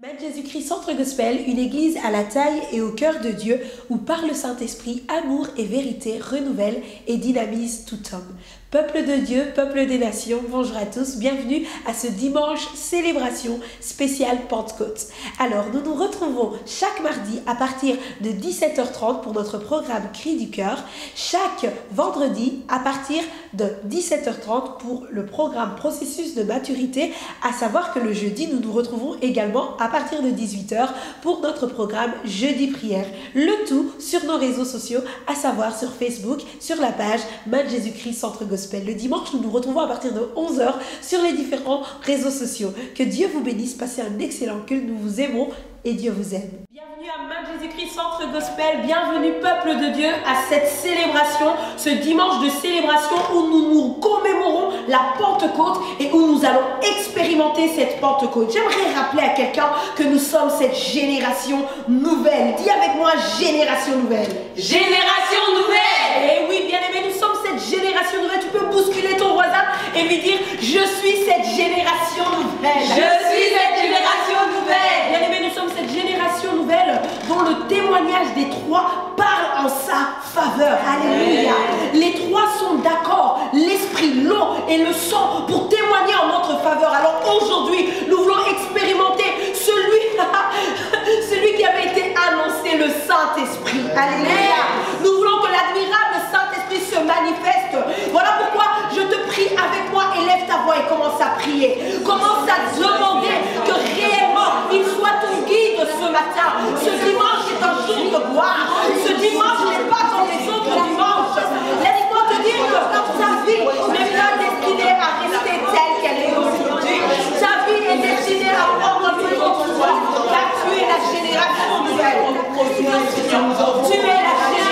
Maître Jésus-Christ Centre Gospel, une église à la taille et au cœur de Dieu où par le Saint-Esprit, amour et vérité renouvelle et dynamise tout homme. Peuple de Dieu, peuple des nations, bonjour à tous, bienvenue à ce dimanche célébration spéciale Pentecôte. Alors, nous nous retrouvons chaque mardi à partir de 17h30 pour notre programme Cri du cœur, chaque vendredi à partir de 17h30 pour le programme Processus de maturité, à savoir que le jeudi, nous nous retrouvons également à partir de 18h pour notre programme Jeudi prière. Le tout sur nos réseaux sociaux, à savoir sur Facebook, sur la page Maître Jésus-Christ Centre Gospel. Le dimanche, nous nous retrouvons à partir de 11h sur les différents réseaux sociaux. Que Dieu vous bénisse, passez un excellent culte, nous vous aimons et Dieu vous aime. Bienvenue à Maître Jésus-Christ Centre Gospel, bienvenue peuple de Dieu à cette célébration, ce dimanche de célébration où nous commémorons la Pentecôte et où nous allons expérimenter cette Pentecôte. J'aimerais rappeler à quelqu'un que nous sommes cette génération nouvelle. Dis avec moi, génération nouvelle. Génération nouvelle. Et oui, bien aimé, nous sommes cette génération nouvelle. Tu peux bousculer ton voisin et lui dire, je suis cette génération nouvelle. Je suis cette génération nouvelle. Bien aimé, nous sommes cette génération nouvelle dont le témoignage des trois parle en sa faveur. Alléluia. Les trois sont d'accord, l'esprit, l'eau et le sang pour témoigner en notre faveur. Alors aujourd'hui, nous voulons expérimenter celui qui avait été annoncé, le Saint-Esprit. Alléluia. Nous voulons que l'admirable Saint-Esprit se manifeste. Voilà pourquoi je te prie avec moi, élève ta voix et commence à prier. Commence à demander que réellement il soit ton guide ce matin. Ce dimanche est un jour de gloire. Ce dimanche n'est pas comme les autres dimanches. Laisse-moi te dire que ta vie n'est pas destinée à rester telle qu'elle est aujourd'hui. Ta vie est destinée à prendre un peu de toi, car tu es la génération nouvelle. Tu es la génération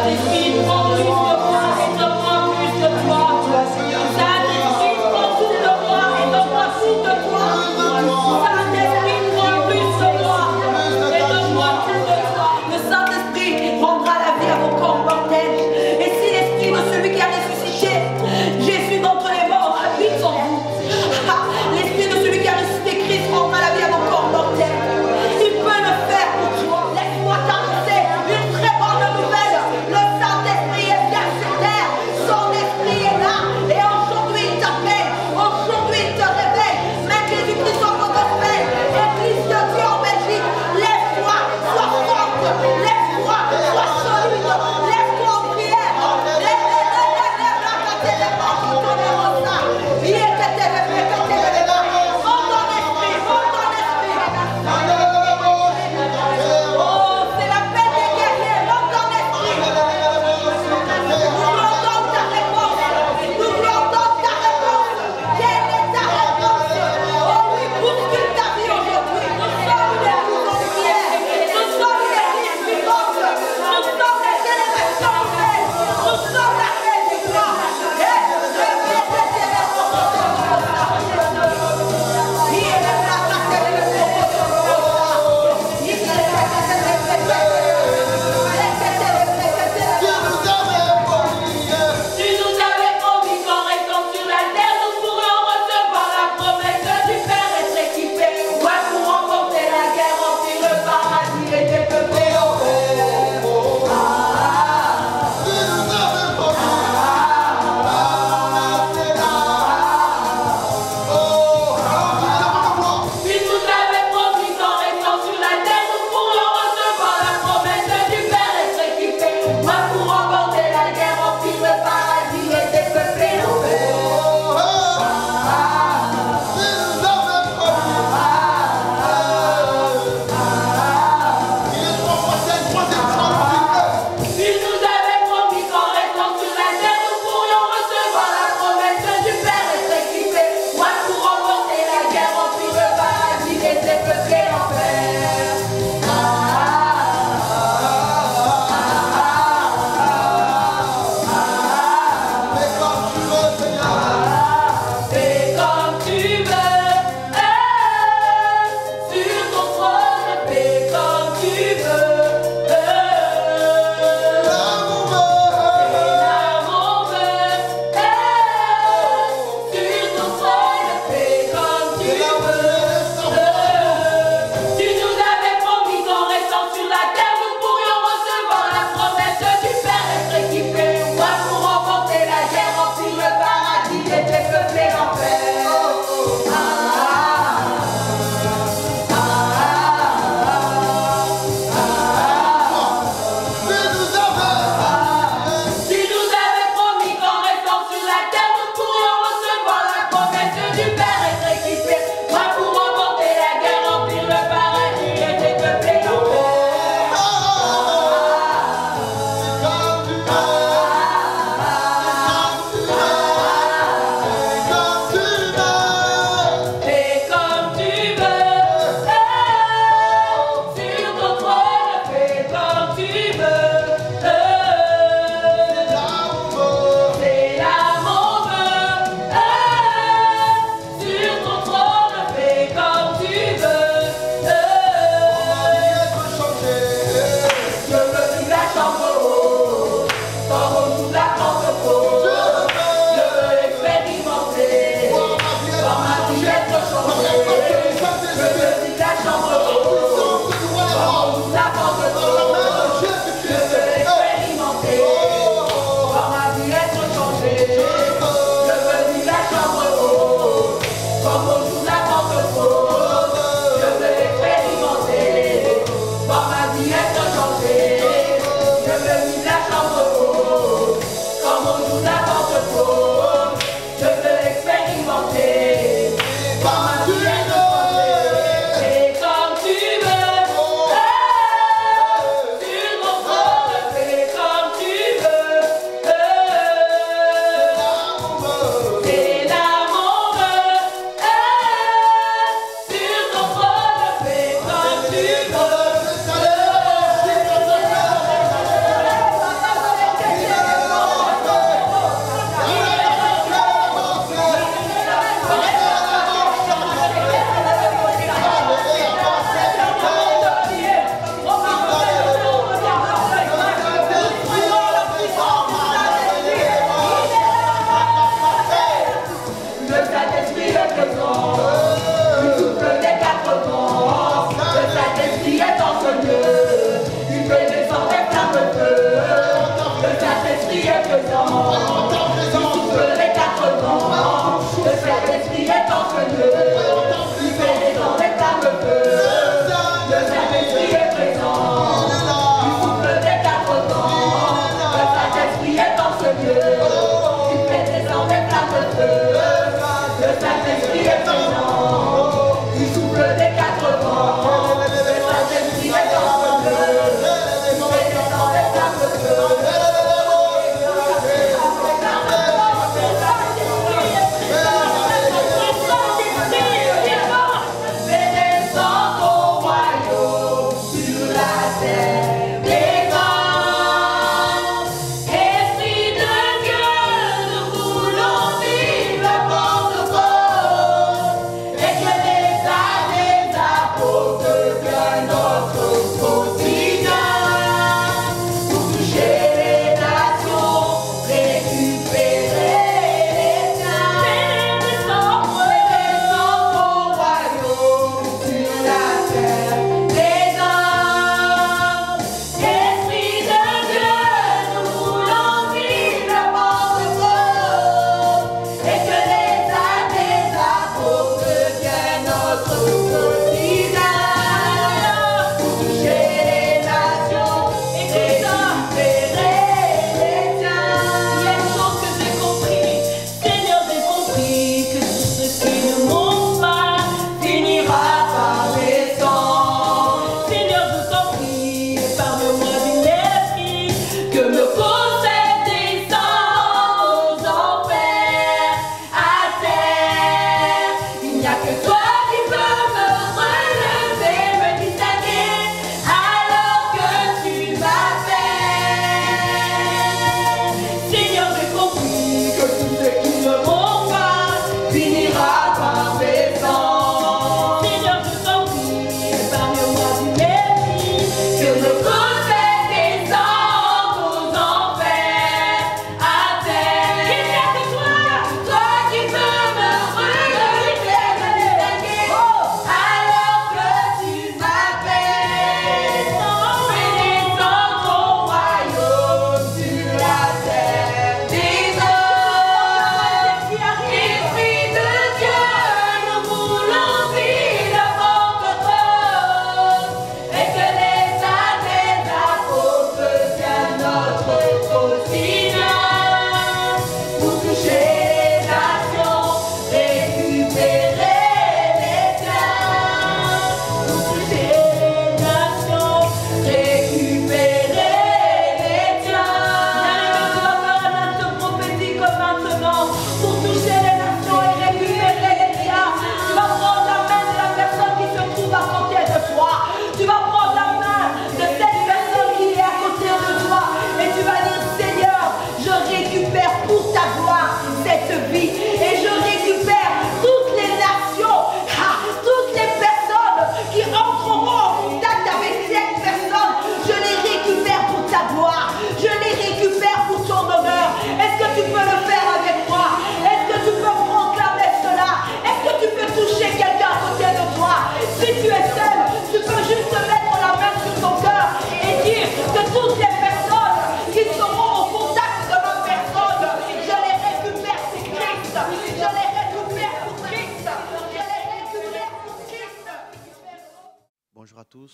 Saint-Esprit, prends plus de moi et donne-moi plus de toi. Saint-Esprit, prends tout de moi et donne-moi tout de toi. Saint-Esprit, prends plus de moi et donne-moi tout de toi. Le Saint-Esprit rendra la vie à vos corps mortels. Et si l'Esprit de celui qui a ressuscité Jésus d'entre les morts habite en vous, l'Esprit de celui qui a ressuscité Christ rendra la vie à vos corps mortels. Il peut le faire pour toi. Laisse-moi t'annoncer une très bonne nouvelle. Le Saint-Esprit est bien ce lieu. Il fait descendre des flammes de feu. Le Saint-Esprit est présent. Il souffle des quatre vents. Le Saint-Esprit est dans ce lieu. Il fait descendre des flammes de feu. Le Saint-Esprit est présent. Il souffle des quatre vents. Le Saint-Esprit est dans ce lieu. Il fait descendre des flammes de feu.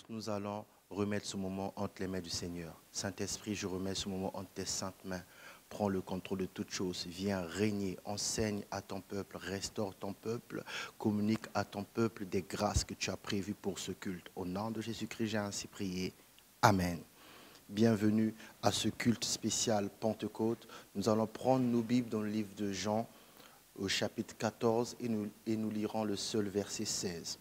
Nous allons remettre ce moment entre les mains du Seigneur. Saint-Esprit, je remets ce moment entre tes saintes mains. Prends le contrôle de toutes choses. Viens régner, enseigne à ton peuple, restaure ton peuple, communique à ton peuple des grâces que tu as prévues pour ce culte. Au nom de Jésus-Christ, j'ai ainsi prié. Amen. Bienvenue à ce culte spécial Pentecôte. Nous allons prendre nos Bibles dans le livre de Jean, au chapitre 14, et nous lirons le seul verset 16.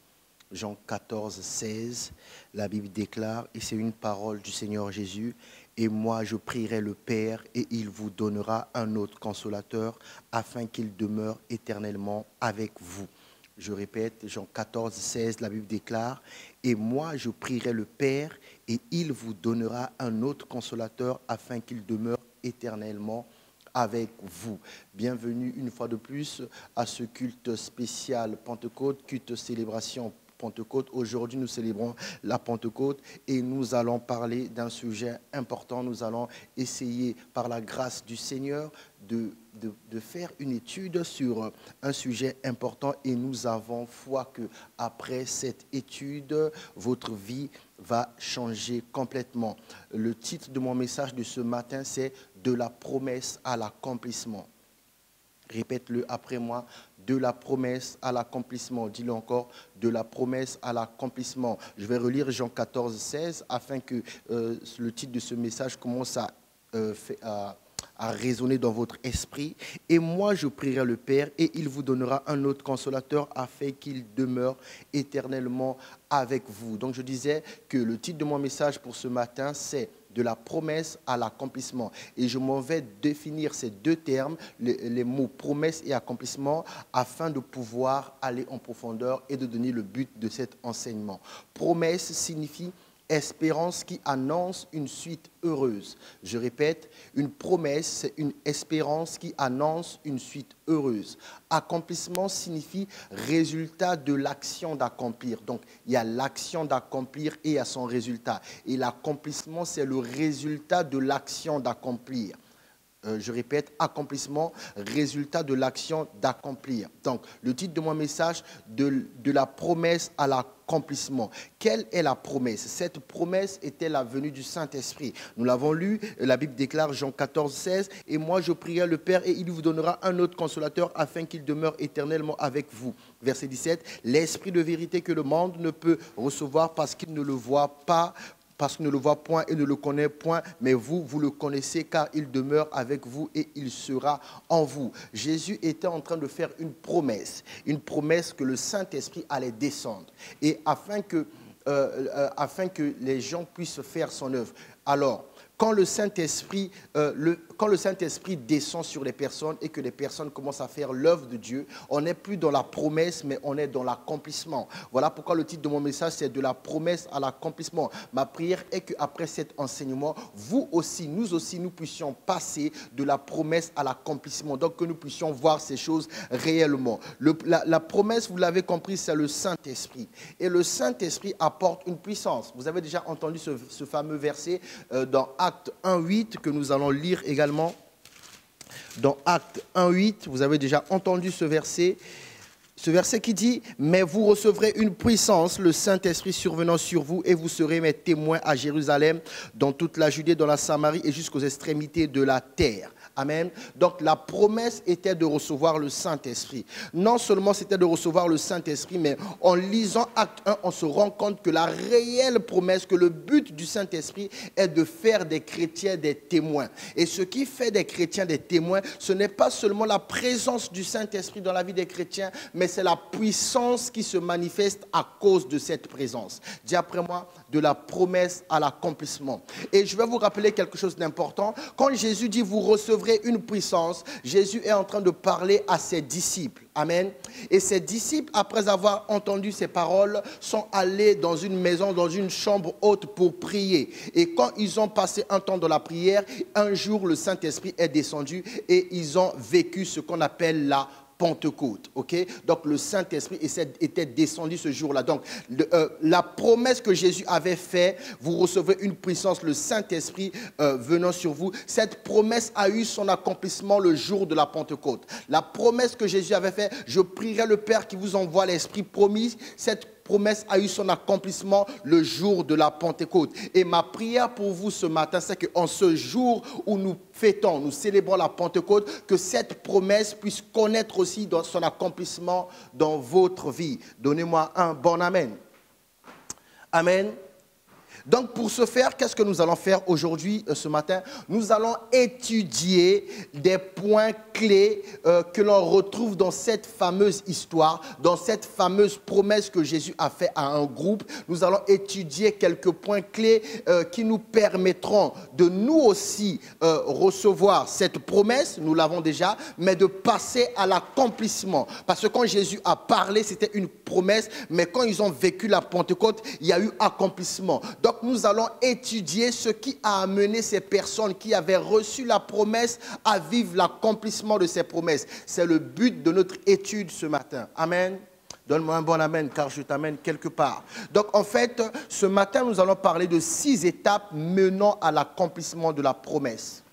Jean 14, 16, la Bible déclare, et c'est une parole du Seigneur Jésus, « Et moi je prierai le Père, et il vous donnera un autre consolateur, afin qu'il demeure éternellement avec vous. » Je répète, Jean 14, 16, la Bible déclare, « Et moi je prierai le Père, et il vous donnera un autre consolateur, afin qu'il demeure éternellement avec vous. » Bienvenue une fois de plus à ce culte spécial Pentecôte, culte célébration Pentecôte. Aujourd'hui, nous célébrons la Pentecôte et nous allons parler d'un sujet important. Nous allons essayer, par la grâce du Seigneur, de faire une étude sur un sujet important et nous avons foi qu'après cette étude, votre vie va changer complètement. Le titre de mon message de ce matin, c'est « De la promesse à l'accomplissement ». Répète-le après moi, de la promesse à l'accomplissement. Dis-le encore, de la promesse à l'accomplissement. Je vais relire Jean 14, 16 afin que le titre de ce message commence à résonner dans votre esprit. Et moi, je prierai le Père et il vous donnera un autre consolateur afin qu'il demeure éternellement avec vous. Donc, je disais que le titre de mon message pour ce matin, c'est de la promesse à l'accomplissement. Et je m'en vais définir ces deux termes, les mots promesse et accomplissement, afin de pouvoir aller en profondeur et de donner le but de cet enseignement. Promesse signifie espérance qui annonce une suite heureuse. Je répète, une promesse, c'est une espérance qui annonce une suite heureuse. Accomplissement signifie résultat de l'action d'accomplir. Donc, il y a l'action d'accomplir et il y a son résultat. Et l'accomplissement, c'est le résultat de l'action d'accomplir. Je répète, accomplissement, résultat de l'action d'accomplir. Donc, le titre de mon message, de la promesse à l'accomplissement. Quelle est la promesse? Cette promesse était la venue du Saint-Esprit. Nous l'avons lu, la Bible déclare Jean 14, 16, « Et moi je prierai le Père et il vous donnera un autre consolateur afin qu'il demeure éternellement avec vous. » Verset 17, « L'Esprit de vérité que le monde ne peut recevoir parce qu'il ne le voit pas, parce qu'il ne le voit point et ne le connaît point, mais vous, vous le connaissez car il demeure avec vous et il sera en vous. » Jésus était en train de faire une promesse que le Saint-Esprit allait descendre. Et afin que les gens puissent faire son œuvre. Alors, quand le Saint-Esprit descend sur les personnes et que les personnes commencent à faire l'œuvre de Dieu, on n'est plus dans la promesse, mais on est dans l'accomplissement. Voilà pourquoi le titre de mon message, c'est de la promesse à l'accomplissement. Ma prière est qu'après cet enseignement, vous aussi, nous puissions passer de la promesse à l'accomplissement. Donc que nous puissions voir ces choses réellement. La promesse, vous l'avez compris, c'est le Saint-Esprit. Et le Saint-Esprit apporte une puissance. Vous avez déjà entendu ce fameux verset dans Acte 1.8 que nous allons lire également. Dans Acte 1.8, vous avez déjà entendu ce verset qui dit « Mais vous recevrez une puissance, le Saint-Esprit survenant sur vous, et vous serez mes témoins à Jérusalem, dans toute la Judée, dans la Samarie et jusqu'aux extrémités de la terre. » Amen. Donc la promesse était de recevoir le Saint-Esprit. Non seulement c'était de recevoir le Saint-Esprit, mais en lisant Acte 1, on se rend compte que la réelle promesse, que le but du Saint-Esprit est de faire des chrétiens des témoins. Et ce qui fait des chrétiens des témoins, ce n'est pas seulement la présence du Saint-Esprit dans la vie des chrétiens, mais c'est la puissance qui se manifeste à cause de cette présence. Dis après moi, de la promesse à l'accomplissement. Et je vais vous rappeler quelque chose d'important. Quand Jésus dit « vous recevrez une puissance », Jésus est en train de parler à ses disciples. Amen. Et ses disciples, après avoir entendu ces paroles, sont allés dans une maison, dans une chambre haute pour prier. Et quand ils ont passé un temps dans la prière, un jour le Saint-Esprit est descendu et ils ont vécu ce qu'on appelle la Pentecôte, ok? Donc le Saint-Esprit était descendu ce jour-là. Donc la promesse que Jésus avait faite, vous recevez une puissance, le Saint-Esprit venant sur vous. Cette promesse a eu son accomplissement le jour de la Pentecôte. La promesse que Jésus avait faite, je prierai le Père qui vous envoie l'Esprit promis. Cette promesse a eu son accomplissement le jour de la Pentecôte. Et ma prière pour vous ce matin, c'est qu'en ce jour où nous fêtons, nous célébrons la Pentecôte, que cette promesse puisse connaître aussi dans son accomplissement dans votre vie. Donnez-moi un bon amen. Amen. Donc pour ce faire, qu'est-ce que nous allons faire aujourd'hui, ce matin? Nous allons étudier des points clés que l'on retrouve dans cette fameuse histoire, dans cette fameuse promesse que Jésus a faite à un groupe. Nous allons étudier quelques points clés qui nous permettront de nous aussi recevoir cette promesse, nous l'avons déjà, mais de passer à l'accomplissement. Parce que quand Jésus a parlé, c'était une promesse, mais quand ils ont vécu la Pentecôte, il y a eu accomplissement. Donc nous allons étudier ce qui a amené ces personnes qui avaient reçu la promesse à vivre l'accomplissement de ces promesses. C'est le but de notre étude ce matin. Amen. Donne-moi un bon amen, car je t'amène quelque part. Donc, en fait, ce matin, nous allons parler de 6 étapes menant à l'accomplissement de la promesse.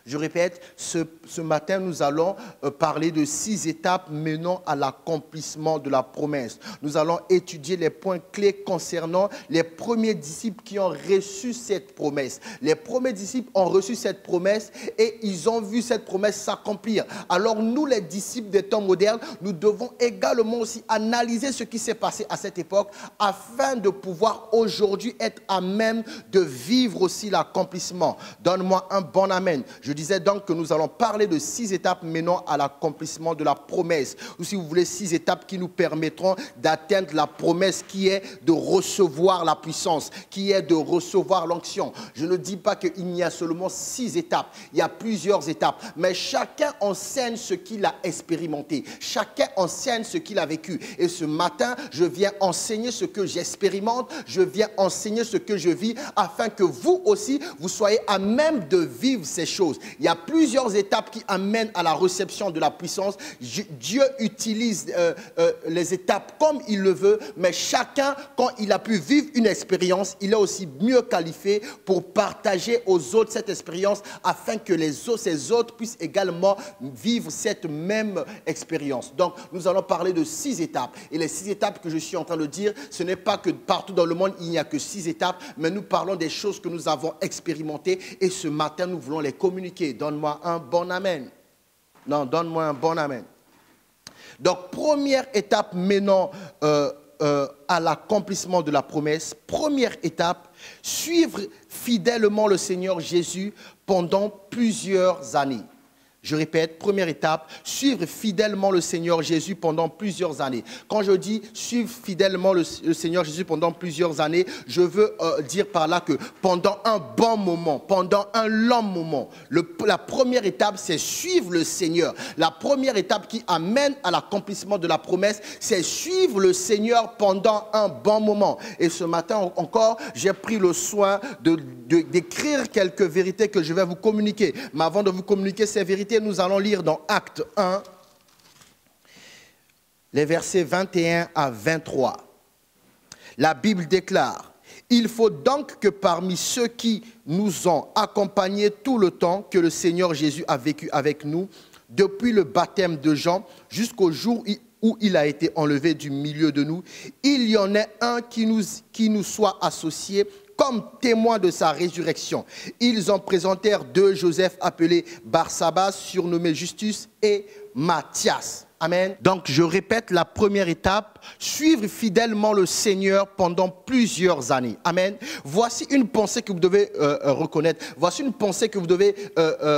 Je répète, ce matin, nous allons parler de 6 étapes menant à l'accomplissement de la promesse. Nous allons étudier les points clés concernant les premiers disciples qui ont reçu cette promesse. Les premiers disciples ont reçu cette promesse et ils ont vu cette promesse s'accomplir. Alors nous, les disciples des temps modernes, nous devons également aussi analyser ce qui s'est passé à cette époque afin de pouvoir aujourd'hui être à même de vivre aussi l'accomplissement. Donne-moi un bon amen. Je disais donc que nous allons parler de 6 étapes menant à l'accomplissement de la promesse. Ou si vous voulez, 6 étapes qui nous permettront d'atteindre la promesse qui est de recevoir la puissance, qui est de recevoir l'onction. Je ne dis pas qu'il n'y a seulement 6 étapes, il y a plusieurs étapes. Mais chacun enseigne ce qu'il a expérimenté. Chacun enseigne ce qu'il a vécu. Et ce matin, je viens enseigner ce que j'expérimente, je viens enseigner ce que je vis afin que vous aussi, vous soyez à même de vivre ces choses. Il y a plusieurs étapes qui amènent à la réception de la puissance. Dieu utilise les étapes comme il le veut, mais chacun, quand il a pu vivre une expérience, il est aussi mieux qualifié pour partager aux autres cette expérience afin que ces autres puissent également vivre cette même expérience. Donc, nous allons parler de 6 étapes. Et les 6 étapes que je suis en train de dire, ce n'est pas que partout dans le monde, il n'y a que 6 étapes, mais nous parlons des choses que nous avons expérimentées et ce matin, nous voulons les communiquer. Donne-moi un bon amen. Non, donne-moi un bon amen. Donc, première étape menant à l'accomplissement de la promesse. Première étape, suivre fidèlement le Seigneur Jésus pendant plusieurs années. Je répète, première étape, suivre fidèlement le Seigneur Jésus pendant plusieurs années. Quand je dis suivre fidèlement le Seigneur Jésus pendant plusieurs années, je veux dire par là que pendant un bon moment, pendant un long moment, la première étape, c'est suivre le Seigneur. La première étape qui amène à l'accomplissement de la promesse, c'est suivre le Seigneur pendant un bon moment. Et ce matin encore, j'ai pris le soin d'écrire quelques vérités que je vais vous communiquer. Mais avant de vous communiquer ces vérités, nous allons lire dans Actes 1, les versets 21 à 23. La Bible déclare: « Il faut donc que parmi ceux qui nous ont accompagnés tout le temps que le Seigneur Jésus a vécu avec nous, depuis le baptême de Jean jusqu'au jour où il a été enlevé du milieu de nous, il y en ait un qui nous soit associé comme témoin de sa résurrection. Ils en présentèrent 2 Joseph appelés Barsabas, surnommé Justus, et Matthias. » Amen. Donc, je répète la première étape, suivre fidèlement le Seigneur pendant plusieurs années. Amen. Voici une pensée que vous devez reconnaître. Voici une pensée que vous devez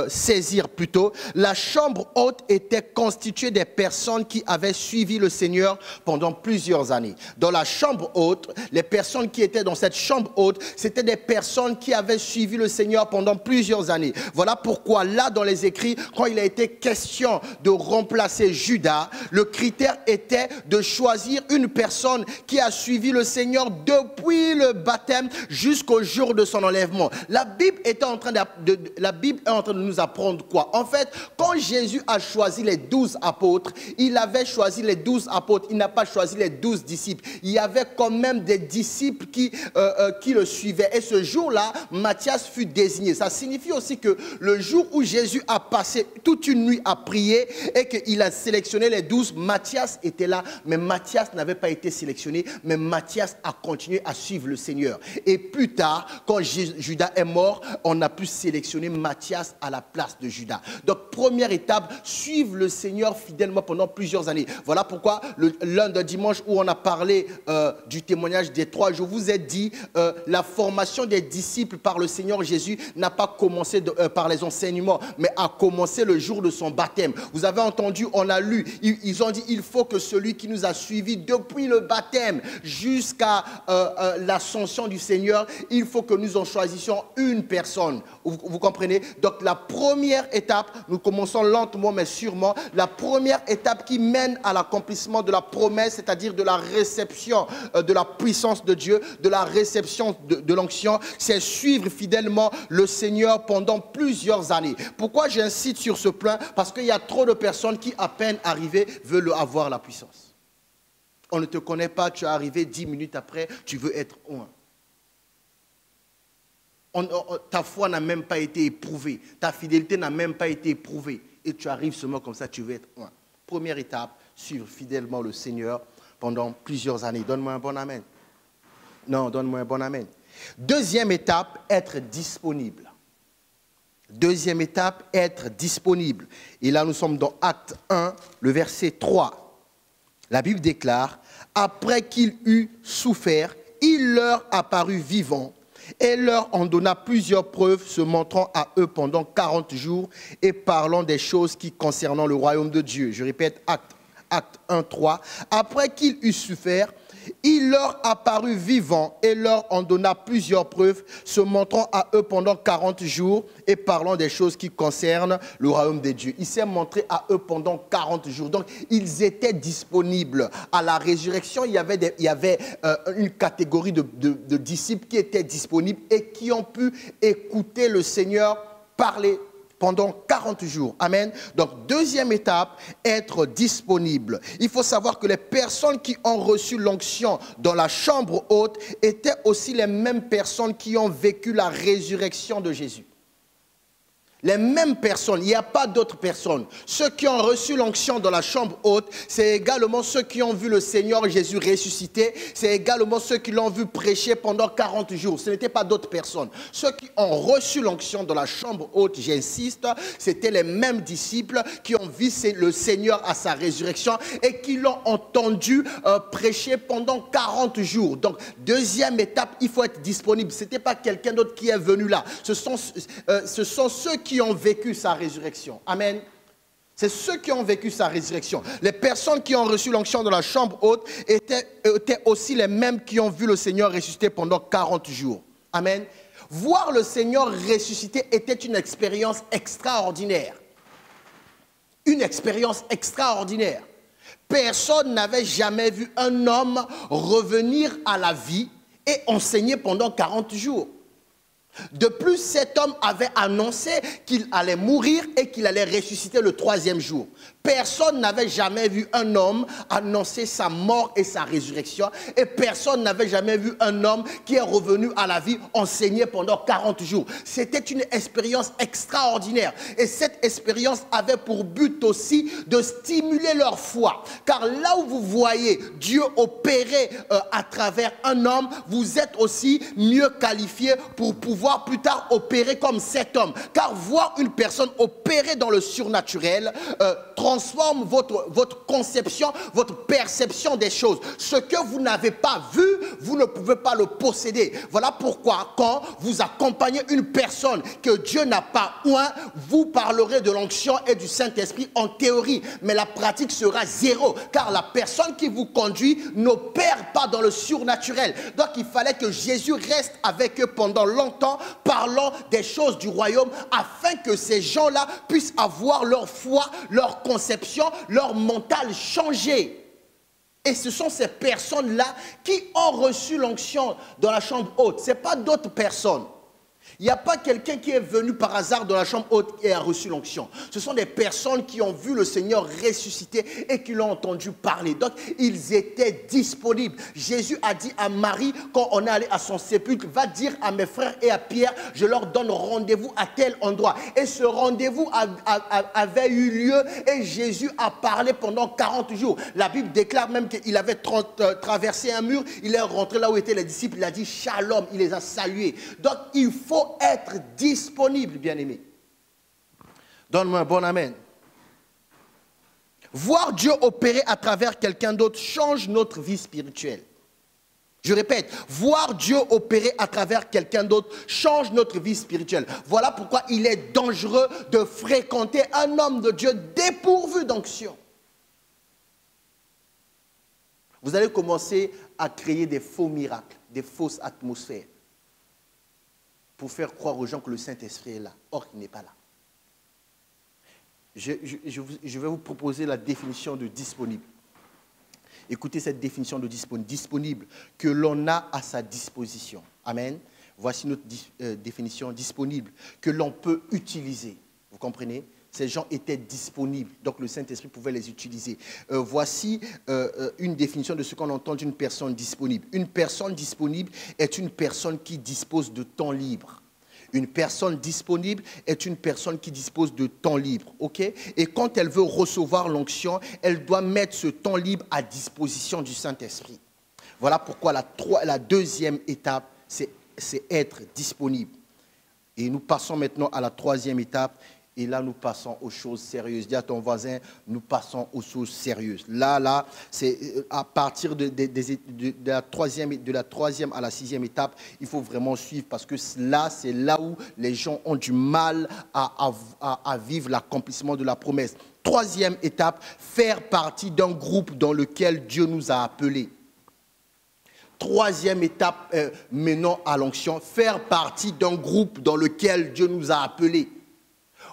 saisir plutôt. La chambre haute était constituée des personnes qui avaient suivi le Seigneur pendant plusieurs années. Dans la chambre haute, les personnes qui étaient dans cette chambre haute, c'était des personnes qui avaient suivi le Seigneur pendant plusieurs années. Voilà pourquoi là, dans les écrits, quand il a été question de remplacer Judas, le critère était de choisir une personne qui a suivi le Seigneur depuis le baptême jusqu'au jour de son enlèvement. La Bible est en train de nous apprendre quoi? En fait, quand Jésus a choisi les 12 apôtres, il avait choisi les 12 apôtres, il n'a pas choisi les 12 disciples. Il y avait quand même des disciples qui le suivaient. Et ce jour-là, Matthias fut désigné. Ça signifie aussi que le jour où Jésus a passé toute une nuit à prier et qu'il a sélectionné les 12, Matthias était là, mais Matthias n'avait pas été sélectionné, mais Matthias a continué à suivre le Seigneur. Et plus tard, quand Judas est mort, on a pu sélectionner Matthias à la place de Judas. Donc, première étape, suivre le Seigneur fidèlement pendant plusieurs années. Voilà pourquoi, lundi dimanche où on a parlé du témoignage des 3 jours, je vous ai dit, la formation des disciples par le Seigneur Jésus n'a pas commencé par les enseignements, mais a commencé le jour de son baptême. Vous avez entendu, on a lu, ils ont dit, il faut que celui qui nous a suivis depuis le baptême jusqu'à l'ascension du Seigneur, il faut que nous en choisissions une personne. Vous comprenez? Donc la première étape, nous commençons lentement mais sûrement, la première étape qui mène à l'accomplissement de la promesse, c'est-à-dire de la réception de la puissance de Dieu, de la réception de l'onction, c'est suivre fidèlement le Seigneur pendant plusieurs années. Pourquoi j'insiste sur ce point? Parce qu'il y a trop de personnes qui, à peine arrivées, veulent avoir la puissance. On ne te connaît pas, tu es arrivé 10 minutes après, tu veux être oint. Ta foi n'a même pas été éprouvée, ta fidélité n'a même pas été éprouvée. Et tu arrives seulement comme ça, tu veux être oint. Première étape, suivre fidèlement le Seigneur pendant plusieurs années. Donne-moi un bon amen. Non, donne-moi un bon amen. Deuxième étape, être disponible. Deuxième étape, être disponible. Et là, nous sommes dans Acte 1, le verset 3. La Bible déclare, « Après qu'il eut souffert, il leur apparut vivant et leur en donna plusieurs preuves, se montrant à eux pendant 40 jours et parlant des choses qui concernant le royaume de Dieu. » Je répète, Acte 1, 3. « Après qu'il eut souffert, il leur apparut vivant et leur en donna plusieurs preuves, se montrant à eux pendant 40 jours et parlant des choses qui concernent le royaume de Dieu. » Il s'est montré à eux pendant 40 jours. Donc, ils étaient disponibles. À la résurrection, il y avait une catégorie de disciples qui étaient disponibles et qui ont pu écouter le Seigneur parler pendant 40 jours. Amen. Donc, deuxième étape, être disponible. Il faut savoir que les personnes qui ont reçu l'onction dans la chambre haute étaient aussi les mêmes personnes qui ont vécu la résurrection de Jésus. Les mêmes personnes, il n'y a pas d'autres personnes. Ceux qui ont reçu l'onction dans la chambre haute, c'est également ceux qui ont vu le Seigneur Jésus ressuscité. C'est également ceux qui l'ont vu prêcher pendant 40 jours. Ce n'étaient pas d'autres personnes. Ceux qui ont reçu l'onction dans la chambre haute, j'insiste, c'était les mêmes disciples qui ont vu le Seigneur à sa résurrection et qui l'ont entendu prêcher pendant 40 jours. Donc, deuxième étape, il faut être disponible. Ce n'était pas quelqu'un d'autre qui est venu là. Ce sont ceux qui ont vécu sa résurrection. Amen. C'est ceux qui ont vécu sa résurrection. Les personnes qui ont reçu l'onction de la chambre haute étaient aussi les mêmes qui ont vu le Seigneur ressusciter pendant 40 jours. Amen. Voir le Seigneur ressusciter était une expérience extraordinaire. Une expérience extraordinaire. Personne n'avait jamais vu un homme revenir à la vie et enseigner pendant 40 jours. De plus, cet homme avait annoncé qu'il allait mourir et qu'il allait ressusciter le 3e jour. Personne n'avait jamais vu un homme annoncer sa mort et sa résurrection. Et personne n'avait jamais vu un homme qui est revenu à la vie enseigner pendant 40 jours. C'était une expérience extraordinaire. Et cette expérience avait pour but aussi de stimuler leur foi. Car là où vous voyez Dieu opérer à travers un homme, vous êtes aussi mieux qualifié pour pouvoir plus tard opérer comme cet homme. Car voir une personne opérer dans le surnaturel transforme votre conception, votre perception des choses. Ce que vous n'avez pas vu, vous ne pouvez pas le posséder. Voilà pourquoi quand vous accompagnez une personne que Dieu n'a pas oint, vous parlerez de l'onction et du Saint-Esprit en théorie. Mais la pratique sera zéro. Car la personne qui vous conduit n'opère pas dans le surnaturel. Donc il fallait que Jésus reste avec eux pendant longtemps, parlant des choses du royaume, afin que ces gens-là puissent avoir leur foi, leur conception, leur mental changé. Et ce sont ces personnes-là qui ont reçu l'onction dans la chambre haute. Ce n'est pas d'autres personnes. Il n'y a pas quelqu'un qui est venu par hasard dans la chambre haute et a reçu l'onction. Ce sont des personnes qui ont vu le Seigneur ressusciter et qui l'ont entendu parler. Donc, ils étaient disponibles. Jésus a dit à Marie, quand on est allé à son sépulcre, va dire à mes frères et à Pierre, je leur donne rendez-vous à tel endroit. Et ce rendez-vous avait eu lieu et Jésus a parlé pendant 40 jours. La Bible déclare même qu'il avait traversé un mur, il est rentré là où étaient les disciples, il a dit shalom, il les a salués. Donc, il faut être disponible, bien-aimé. Donne-moi un bon amen. Voir Dieu opérer à travers quelqu'un d'autre change notre vie spirituelle. Je répète, voir Dieu opérer à travers quelqu'un d'autre change notre vie spirituelle. Voilà pourquoi il est dangereux de fréquenter un homme de Dieu dépourvu d'onction. Vous allez commencer à créer des faux miracles, des fausses atmosphères, pour faire croire aux gens que le Saint-Esprit est là. Or, il n'est pas là. Je vais vous proposer la définition de disponible. Écoutez cette définition de disponible. Disponible, que l'on a à sa disposition. Amen. Voici notre définition disponible, que l'on peut utiliser. Vous comprenez? Ces gens étaient disponibles, donc le Saint-Esprit pouvait les utiliser. Voici une définition de ce qu'on entend d'une personne disponible. Une personne disponible est une personne qui dispose de temps libre. Une personne disponible est une personne qui dispose de temps libre, ok? Et quand elle veut recevoir l'onction, elle doit mettre ce temps libre à disposition du Saint-Esprit. Voilà pourquoi la deuxième étape, c'est être disponible. Et nous passons maintenant à la troisième étape. Et là, nous passons aux choses sérieuses. Dis à ton voisin, nous passons aux choses sérieuses. Là, c'est à partir de la troisième à la sixième étape, il faut vraiment suivre parce que là, c'est là où les gens ont du mal à vivre l'accomplissement de la promesse. Troisième étape, faire partie d'un groupe dans lequel Dieu nous a appelés. Troisième étape, menant à l'onction, faire partie d'un groupe dans lequel Dieu nous a appelés.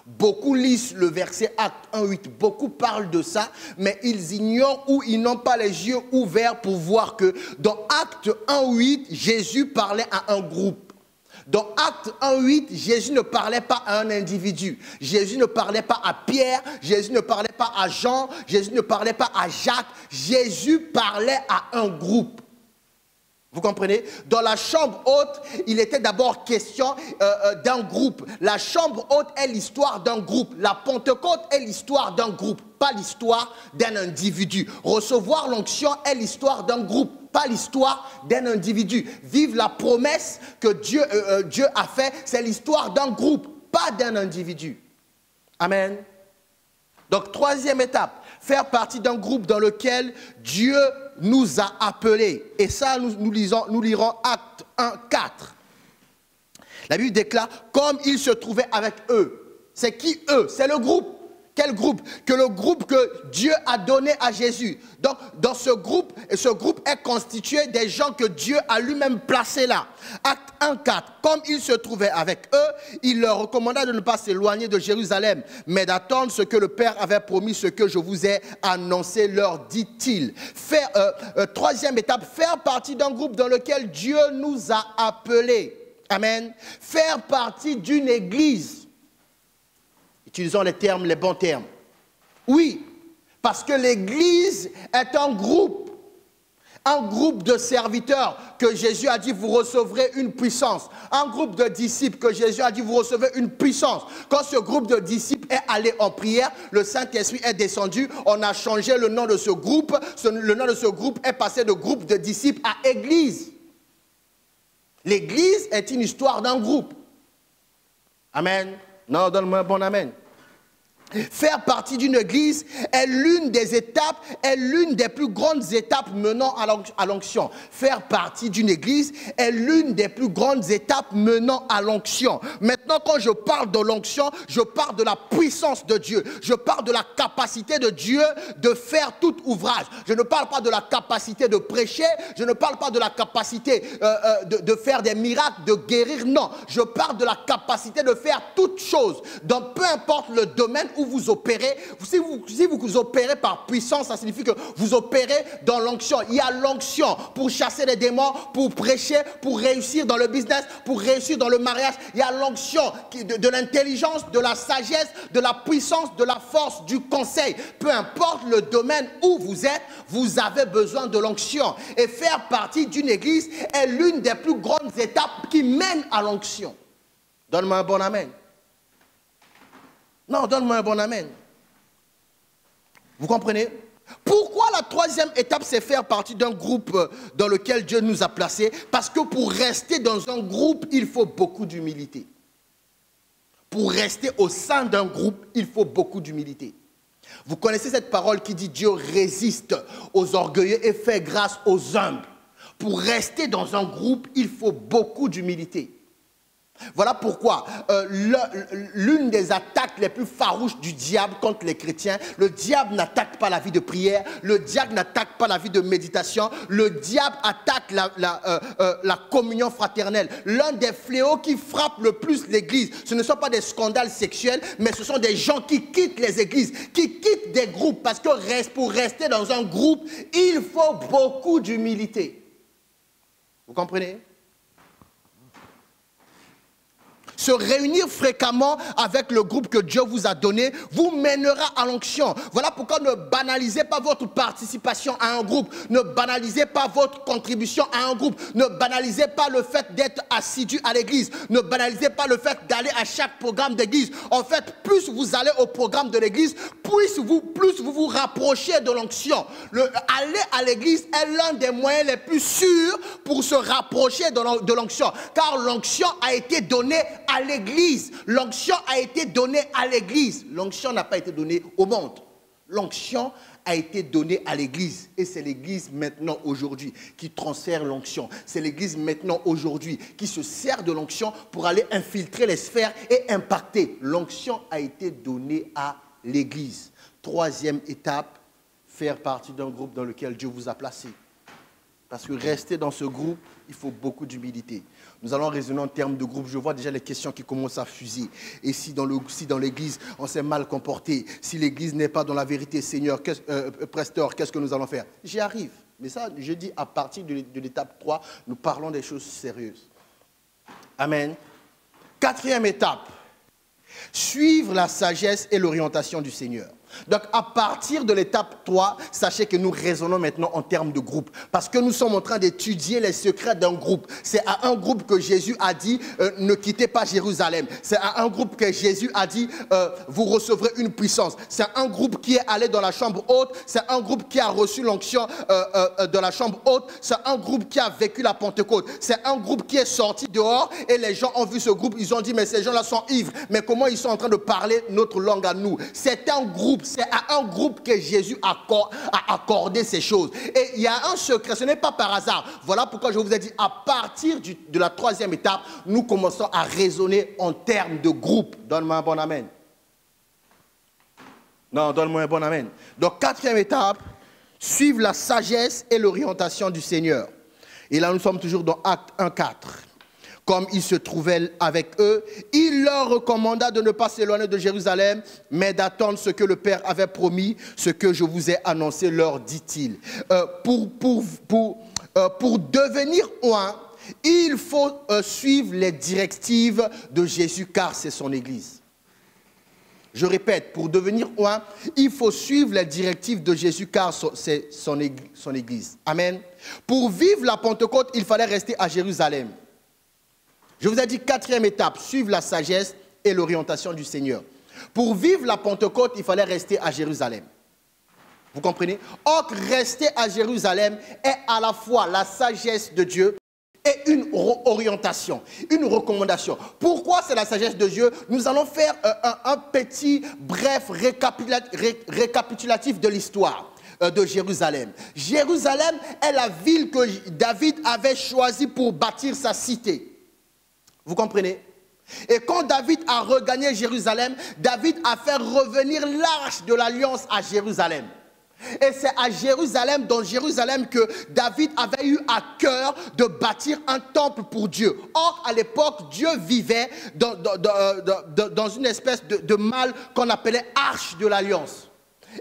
Beaucoup lisent le verset Acte 1.8, beaucoup parlent de ça, mais ils ignorent ou ils n'ont pas les yeux ouverts pour voir que dans Acte 1.8, Jésus parlait à un groupe. Dans Acte 1.8, Jésus ne parlait pas à un individu. Jésus ne parlait pas à Pierre, Jésus ne parlait pas à Jean, Jésus ne parlait pas à Jacques. Jésus parlait à un groupe. Vous comprenez? Dans la chambre haute, il était d'abord question d'un groupe. La chambre haute est l'histoire d'un groupe. La Pentecôte est l'histoire d'un groupe, pas l'histoire d'un individu. Recevoir l'onction est l'histoire d'un groupe, pas l'histoire d'un individu. Vivre la promesse que Dieu a faite, c'est l'histoire d'un groupe, pas d'un individu. Amen. Donc, troisième étape, faire partie d'un groupe dans lequel Dieu nous a appelés. Et ça, nous lirons Acte 1.4. La Bible déclare, comme il se trouvait avec eux. C'est qui eux? C'est le groupe. Quel groupe? Que le groupe que Dieu a donné à Jésus. Donc, dans ce groupe est constitué des gens que Dieu a lui-même placés là. Acte 1.4. Comme il se trouvait avec eux, il leur recommanda de ne pas s'éloigner de Jérusalem, mais d'attendre ce que le Père avait promis, ce que je vous ai annoncé, leur dit-il. Troisième étape, faire partie d'un groupe dans lequel Dieu nous a appelés. Amen. Faire partie d'une église. Utilisons les bons termes. Oui, parce que l'Église est un groupe de serviteurs que Jésus a dit, vous recevrez une puissance. Un groupe de disciples que Jésus a dit, vous recevez une puissance. Quand ce groupe de disciples est allé en prière, le Saint-Esprit est descendu, on a changé le nom de ce groupe. Le nom de ce groupe est passé de groupe de disciples à Église. L'Église est une histoire d'un groupe. Amen. Non, donne-moi un bon amen. Faire partie d'une église est l'une des étapes, est l'une des plus grandes étapes menant à l'onction. Faire partie d'une église est l'une des plus grandes étapes menant à l'onction. Maintenant, quand je parle de l'onction, je parle de la puissance de Dieu. Je parle de la capacité de Dieu de faire tout ouvrage. Je ne parle pas de la capacité de prêcher, je ne parle pas de la capacité de faire des miracles, de guérir. Non, je parle de la capacité de faire toutes choses. Donc, peu importe le domaine où vous opérez, si vous opérez par puissance, ça signifie que vous opérez dans l'onction. Il y a l'onction pour chasser les démons, pour prêcher, pour réussir dans le business, pour réussir dans le mariage. Il y a l'onction de l'intelligence, de la sagesse, de la puissance, de la force, du conseil. Peu importe le domaine où vous êtes, vous avez besoin de l'onction. Et faire partie d'une église est l'une des plus grandes étapes qui mènent à l'onction. Donne-moi un bon amen. Non, donne-moi un bon amen. Vous comprenez? Pourquoi la troisième étape, c'est faire partie d'un groupe dans lequel Dieu nous a placés? Parce que pour rester dans un groupe, il faut beaucoup d'humilité. Pour rester au sein d'un groupe, il faut beaucoup d'humilité. Vous connaissez cette parole qui dit Dieu résiste aux orgueilleux et fait grâce aux humbles. Pour rester dans un groupe, il faut beaucoup d'humilité. Voilà pourquoi l'une des attaques les plus farouches du diable contre les chrétiens, le diable n'attaque pas la vie de prière, le diable n'attaque pas la vie de méditation, le diable attaque la communion fraternelle. L'un des fléaux qui frappe le plus l'église, ce ne sont pas des scandales sexuels, mais ce sont des gens qui quittent les églises, qui quittent des groupes, parce que pour rester dans un groupe, il faut beaucoup d'humilité. Vous comprenez? se réunir fréquemment avec le groupe que Dieu vous a donné vous mènera à l'onction. Voilà pourquoi ne banalisez pas votre participation à un groupe. Ne banalisez pas votre contribution à un groupe. Ne banalisez pas le fait d'être assidu à l'église. Ne banalisez pas le fait d'aller à chaque programme d'église. En fait, plus vous allez au programme de l'église, plus vous vous rapprochez de l'onction. Aller à l'église est l'un des moyens les plus sûrs pour se rapprocher de l'onction. Car l'onction a été donnée à l'église. L'onction a été donnée à l'église. L'onction n'a pas été donnée au monde. L'onction a été donnée à l'église. Et c'est l'église maintenant aujourd'hui qui transfère l'onction. C'est l'église maintenant aujourd'hui qui se sert de l'onction pour aller infiltrer les sphères et impacter. L'onction a été donnée à l'église. Troisième étape, faire partie d'un groupe dans lequel Dieu vous a placé. Parce que rester dans ce groupe, il faut beaucoup d'humilité. Nous allons raisonner en termes de groupe. Je vois déjà les questions qui commencent à fuser. Et si dans l'église, on s'est mal comporté, si l'église n'est pas dans la vérité, Seigneur, Pasteur, qu'est-ce que nous allons faire? J'y arrive. Mais ça, je dis, à partir de l'étape 3, nous parlons des choses sérieuses. Amen. Quatrième étape, suivre la sagesse et l'orientation du Seigneur. Donc, à partir de l'étape 3, sachez que nous raisonnons maintenant en termes de groupe. Parce que nous sommes en train d'étudier les secrets d'un groupe. C'est à un groupe que Jésus a dit, ne quittez pas Jérusalem. C'est à un groupe que Jésus a dit, vous recevrez une puissance. C'est un groupe qui est allé dans la chambre haute. C'est un groupe qui a reçu l'onction de la chambre haute. C'est un groupe qui a vécu la Pentecôte. C'est un groupe qui est sorti dehors et les gens ont vu ce groupe. Ils ont dit, mais ces gens-là sont ivres. Mais comment ils sont en train de parler notre langue à nous? C'est un groupe. C'est à un groupe que Jésus a accordé ces choses. Et il y a un secret, ce n'est pas par hasard. Voilà pourquoi je vous ai dit, à partir de la troisième étape, nous commençons à raisonner en termes de groupe. Donne-moi un bon amen. Non, donne-moi un bon amen. Donc, quatrième étape, suivre la sagesse et l'orientation du Seigneur. Et là, nous sommes toujours dans Acte 1:4. Comme il se trouvait avec eux, il leur recommanda de ne pas s'éloigner de Jérusalem, mais d'attendre ce que le Père avait promis, ce que je vous ai annoncé, leur dit-il. Pour devenir un, il faut suivre les directives de Jésus, car c'est son Église. Je répète, pour devenir un, il faut suivre les directives de Jésus, car c'est son Église. Amen. Pour vivre la Pentecôte, il fallait rester à Jérusalem. Je vous ai dit, quatrième étape, suivre la sagesse et l'orientation du Seigneur. Pour vivre la Pentecôte, il fallait rester à Jérusalem. Vous comprenez? Or, rester à Jérusalem est à la fois la sagesse de Dieu et une orientation, une recommandation. Pourquoi c'est la sagesse de Dieu? Nous allons faire un petit, bref récapitulatif de l'histoire de Jérusalem. Jérusalem est la ville que David avait choisie pour bâtir sa cité. Vous comprenez? Et quand David a regagné Jérusalem, David a fait revenir l'arche de l'alliance à Jérusalem. Et c'est à Jérusalem, dans Jérusalem, que David avait eu à cœur de bâtir un temple pour Dieu. Or, à l'époque, Dieu vivait dans une espèce de mal qu'on appelait arche de l'alliance.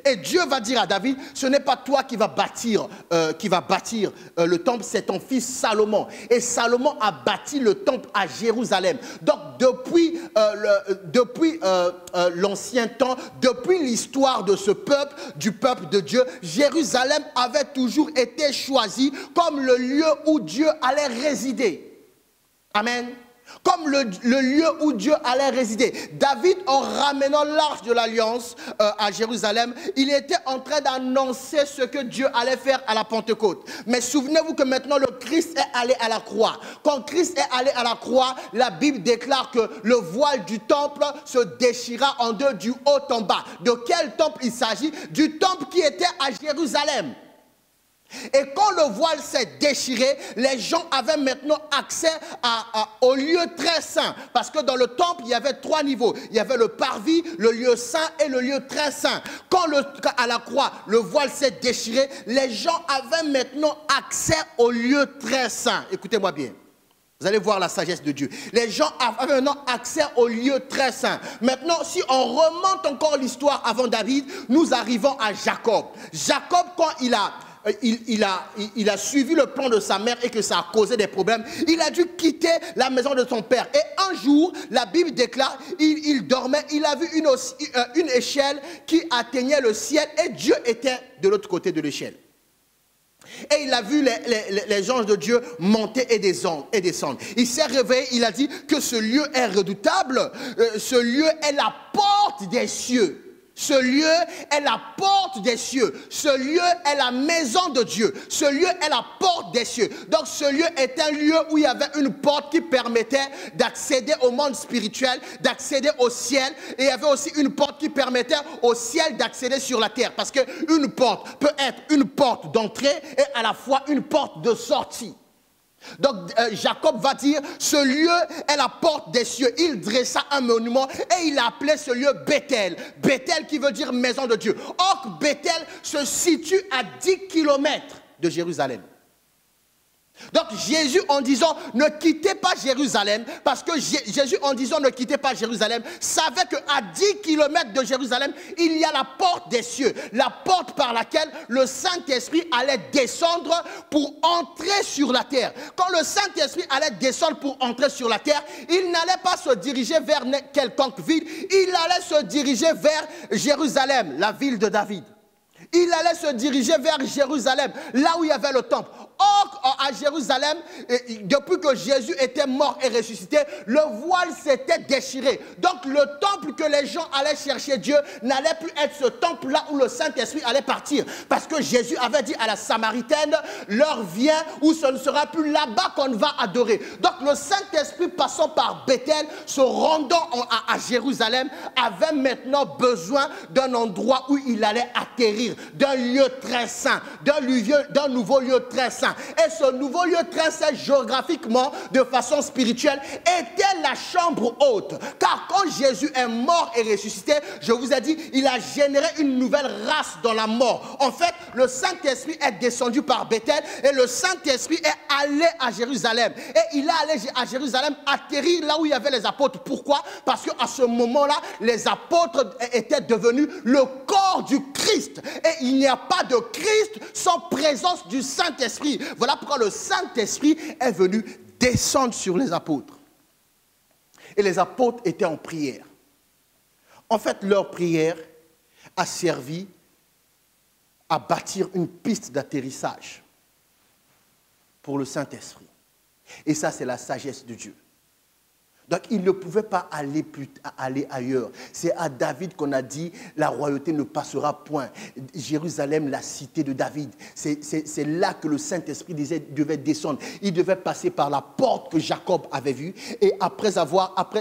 Et Dieu va dire à David, ce n'est pas toi qui va bâtir le temple, c'est ton fils Salomon. Et Salomon a bâti le temple à Jérusalem. Donc depuis l'ancien temps, depuis l'histoire de ce peuple, du peuple de Dieu, Jérusalem avait toujours été choisi comme le lieu où Dieu allait résider. Amen. Comme le lieu où Dieu allait résider. David, en ramenant l'arche de l'alliance à Jérusalem, il était en train d'annoncer ce que Dieu allait faire à la Pentecôte. Mais souvenez-vous que maintenant le Christ est allé à la croix. Quand Christ est allé à la croix, la Bible déclare que le voile du temple se déchira en deux du haut en bas. De quel temple il s'agit? Du temple qui était à Jérusalem. Et quand le voile s'est déchiré, les gens avaient maintenant accès au lieu très saint. Parce que dans le temple, il y avait 3 niveaux. Il y avait le parvis, le lieu saint et le lieu très saint. Quand à la croix, le voile s'est déchiré, les gens avaient maintenant accès au lieu très saint. Écoutez-moi bien. Vous allez voir la sagesse de Dieu. Les gens avaient maintenant accès au lieu très saint. Maintenant, si on remonte encore l'histoire avant David, nous arrivons à Jacob. Jacob, quand il a il a suivi le plan de sa mère et que ça a causé des problèmes, il a dû quitter la maison de son père. Et un jour, la Bible déclare, il dormait, il a vu une échelle qui atteignait le ciel et Dieu était de l'autre côté de l'échelle. Et il a vu les anges de Dieu monter et descendre. Il s'est réveillé, il a dit que ce lieu est redoutable, ce lieu est la porte des cieux. Ce lieu est la porte des cieux. Ce lieu est la maison de Dieu. Ce lieu est la porte des cieux. Donc ce lieu est un lieu où il y avait une porte qui permettait d'accéder au monde spirituel, d'accéder au ciel. Et il y avait aussi une porte qui permettait au ciel d'accéder sur la terre. Parce qu'une porte peut être une porte d'entrée et à la fois une porte de sortie. Donc Jacob va dire, ce lieu est la porte des cieux. Il dressa un monument et il appelait ce lieu Bethel. Bethel qui veut dire maison de Dieu. Or Bethel se situe à 10 kilomètres de Jérusalem. Donc Jésus en disant ne quittez pas Jérusalem, parce que Jésus en disant ne quittez pas Jérusalem savait qu'à 10 kilomètres de Jérusalem il y a la porte des cieux, la porte par laquelle le Saint-Esprit allait descendre pour entrer sur la terre. Quand le Saint-Esprit allait descendre pour entrer sur la terre, il n'allait pas se diriger vers quelconque ville, il allait se diriger vers Jérusalem, la ville de David. Il allait se diriger vers Jérusalem, là où il y avait le temple. Or, à Jérusalem, depuis que Jésus était mort et ressuscité, le voile s'était déchiré. Donc, le temple que les gens allaient chercher Dieu n'allait plus être ce temple-là où le Saint-Esprit allait partir. Parce que Jésus avait dit à la Samaritaine, l'heure vient où ce ne sera plus là-bas qu'on va adorer. Donc, le Saint-Esprit passant par Bethel, se rendant à Jérusalem, avait maintenant besoin d'un endroit où il allait atterrir, d'un lieu très saint, d'un nouveau lieu très saint. Et ce nouveau lieu très saint géographiquement, de façon spirituelle, était la chambre haute. Car quand Jésus est mort et ressuscité, je vous ai dit, il a généré une nouvelle race dans la mort. En fait, le Saint-Esprit est descendu par Bethel et le Saint-Esprit est allé à Jérusalem. Et il est allé à Jérusalem atterrir là où il y avait les apôtres. Pourquoi? Parce qu'à ce moment-là, les apôtres étaient devenus le corps du Christ. Et il n'y a pas de Christ sans présence du Saint-Esprit. Voilà pourquoi le Saint-Esprit est venu descendre sur les apôtres. Et les apôtres étaient en prière. En fait, leur prière a servi à bâtir une piste d'atterrissage pour le Saint-Esprit. Et ça, c'est la sagesse de Dieu. Donc, il ne pouvait pas aller ailleurs. C'est à David qu'on a dit, la royauté ne passera point. Jérusalem, la cité de David. C'est là que le Saint-Esprit devait descendre. Il devait passer par la porte que Jacob avait vue. Et après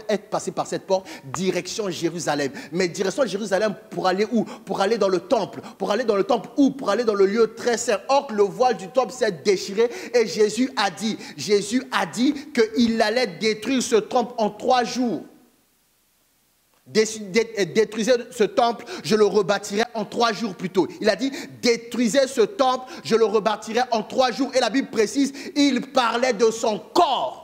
être passé par cette porte, direction Jérusalem. Mais direction Jérusalem pour aller où? Pour aller dans le temple. Pour aller dans le temple où? Pour aller dans le lieu très saint. Or, le voile du temple s'est déchiré. Et Jésus a dit qu'il allait détruire ce temple en 3 jours. Détruisez ce temple, je le rebâtirai en 3 jours plus tôt. Il a dit, détruisez ce temple, je le rebâtirai en 3 jours. Et la Bible précise, il parlait de son corps.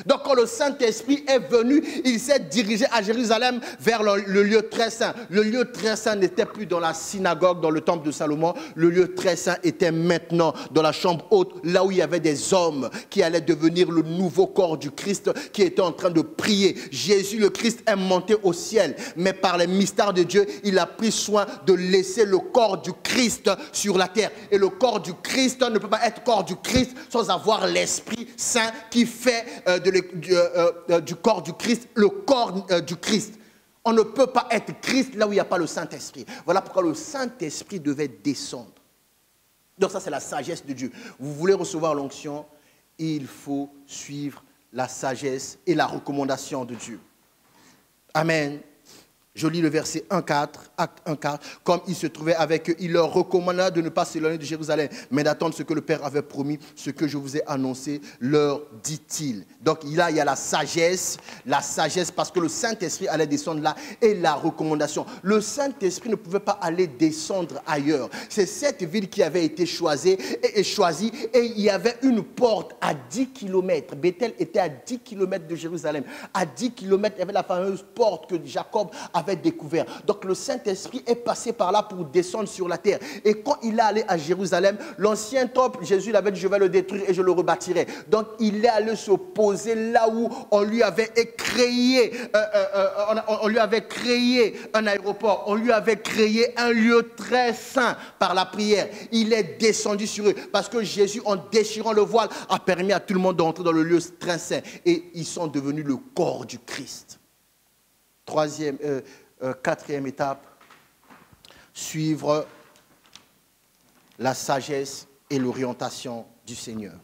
Donc quand le Saint-Esprit est venu, il s'est dirigé à Jérusalem vers le lieu très saint. Le lieu très saint n'était plus dans la synagogue, dans le temple de Salomon. Le lieu très saint était maintenant dans la chambre haute, là où il y avait des hommes qui allaient devenir le nouveau corps du Christ, qui étaient en train de prier. Jésus le Christ est monté au ciel, mais par les mystères de Dieu, il a pris soin de laisser le corps du Christ sur la terre. Et le corps du Christ ne peut pas être corps du Christ sans avoir l'Esprit Saint qui fait du corps du Christ, le corps du Christ. On ne peut pas être Christ là où il n'y a pas le Saint-Esprit. Voilà pourquoi le Saint-Esprit devait descendre. Donc ça, c'est la sagesse de Dieu. Vous voulez recevoir l'onction, il faut suivre la sagesse et la recommandation de Dieu. Amen. Je lis le verset 1,4, acte 1,4. Comme il se trouvait avec eux, il leur recommanda de ne pas s'éloigner de Jérusalem, mais d'attendre ce que le Père avait promis, ce que je vous ai annoncé, leur dit-il. Donc là, il y a la sagesse parce que le Saint-Esprit allait descendre là, et la recommandation. Le Saint-Esprit ne pouvait pas aller descendre ailleurs. C'est cette ville qui avait été choisie, et il y avait une porte à 10 km. Bethel était à 10 km de Jérusalem. À 10 km, il y avait la fameuse porte que Jacob avait avait découvert. Donc le Saint-Esprit est passé par là pour descendre sur la terre. Et quand il est allé à Jérusalem, l'ancien temple, Jésus l'avait dit, je vais le détruire et je le rebâtirai. Donc il est allé se poser là où on lui avait créé, on lui avait créé un aéroport, on lui avait créé un lieu très saint par la prière. Il est descendu sur eux parce que Jésus, en déchirant le voile, a permis à tout le monde d'entrer dans le lieu très saint. Et ils sont devenus le corps du Christ. Quatrième étape, suivre la sagesse et l'orientation du Seigneur.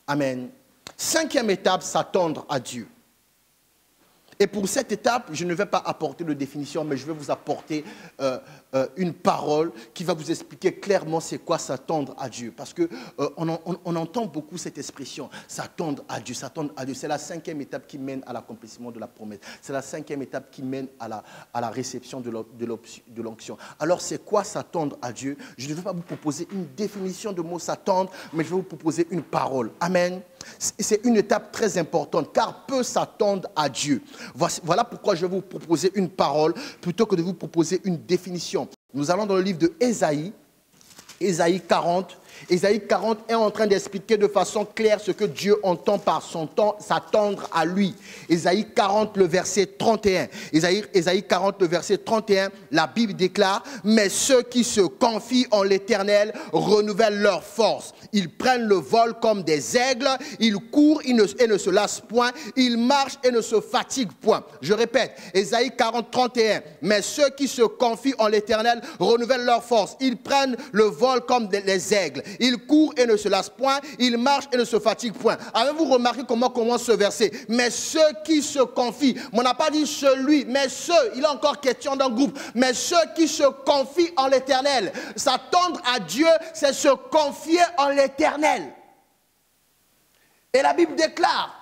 Amen. Cinquième étape, s'attendre à Dieu. Et pour cette étape, je ne vais pas apporter de définition, mais je vais vous apporter une parole qui va vous expliquer clairement c'est quoi s'attendre à Dieu. Parce qu'on entend beaucoup cette expression, s'attendre à Dieu, s'attendre à Dieu. C'est la cinquième étape qui mène à l'accomplissement de la promesse. C'est la cinquième étape qui mène à la réception de l'onction. Alors c'est quoi s'attendre à Dieu? Je ne vais pas vous proposer une définition de mot s'attendre, mais je vais vous proposer une parole. Amen. C'est une étape très importante, car peu s'attendre à Dieu. Voilà pourquoi je vais vous proposer une parole plutôt que de vous proposer une définition. Nous allons dans le livre de Ésaïe, Ésaïe 40. Ésaïe 40 est en train d'expliquer de façon claire ce que Dieu entend par son temps, s'attendre à lui. Ésaïe 40, le verset 31. Ésaïe 40, le verset 31, la Bible déclare « Mais ceux qui se confient en l'Éternel renouvellent leur force. Ils prennent le vol comme des aigles, ils courent et ne se lassent point, ils marchent et ne se fatiguent point. » Je répète, Ésaïe 40, 31. « Mais ceux qui se confient en l'Éternel renouvellent leur force. Ils prennent le vol comme les aigles. Il court et ne se lasse point, il marche et ne se fatigue point. » Avez-vous remarqué comment commence ce verset? Mais ceux qui se confient, on n'a pas dit celui, mais ceux, il est encore question d'un groupe, mais ceux qui se confient en l'Éternel. S'attendre à Dieu, c'est se confier en l'Éternel. Et la Bible déclare,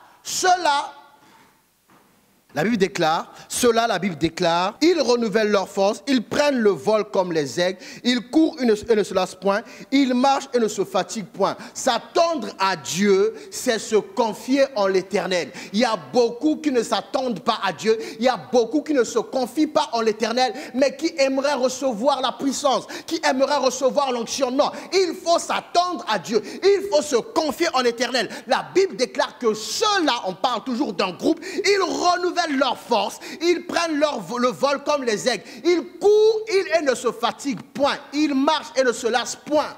la Bible déclare, ils renouvellent leur force, ils prennent le vol comme les aigles, ils courent et ne se lassent point, ils marchent et ne se fatiguent point. S'attendre à Dieu, c'est se confier en l'Éternel. Il y a beaucoup qui ne s'attendent pas à Dieu, il y a beaucoup qui ne se confient pas en l'Éternel, mais qui aimeraient recevoir la puissance, qui aimeraient recevoir l'onction. Non, il faut s'attendre à Dieu, il faut se confier en l'Éternel. La Bible déclare que ceux-là, on parle toujours d'un groupe, ils renouvellent leur force, ils prennent le vol comme les aigles, ils courent et ne se fatiguent point, ils marchent et ne se lassent point.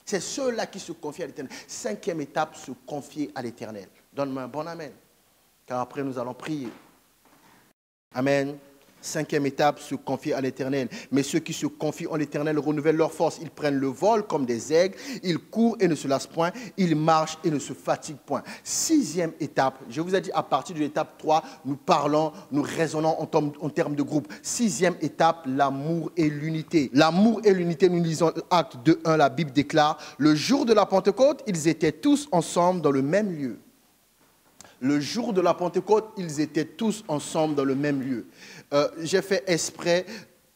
C'est ceux-là qui se confient à l'Éternel. Cinquième étape, se confier à l'Éternel. Donne-moi un bon amen, car après nous allons prier. Amen. Cinquième étape, se confier à l'Éternel. Mais ceux qui se confient en l'Éternel renouvellent leur force. Ils prennent le vol comme des aigles. Ils courent et ne se lassent point. Ils marchent et ne se fatiguent point. Sixième étape. Je vous ai dit à partir de l'étape 3, nous parlons, nous raisonnons en termes de groupe. Sixième étape, l'amour et l'unité. L'amour et l'unité, nous lisons Acte 2:1, la Bible déclare, le jour de la Pentecôte, ils étaient tous ensemble dans le même lieu. Le jour de la Pentecôte, ils étaient tous ensemble dans le même lieu. J'ai fait exprès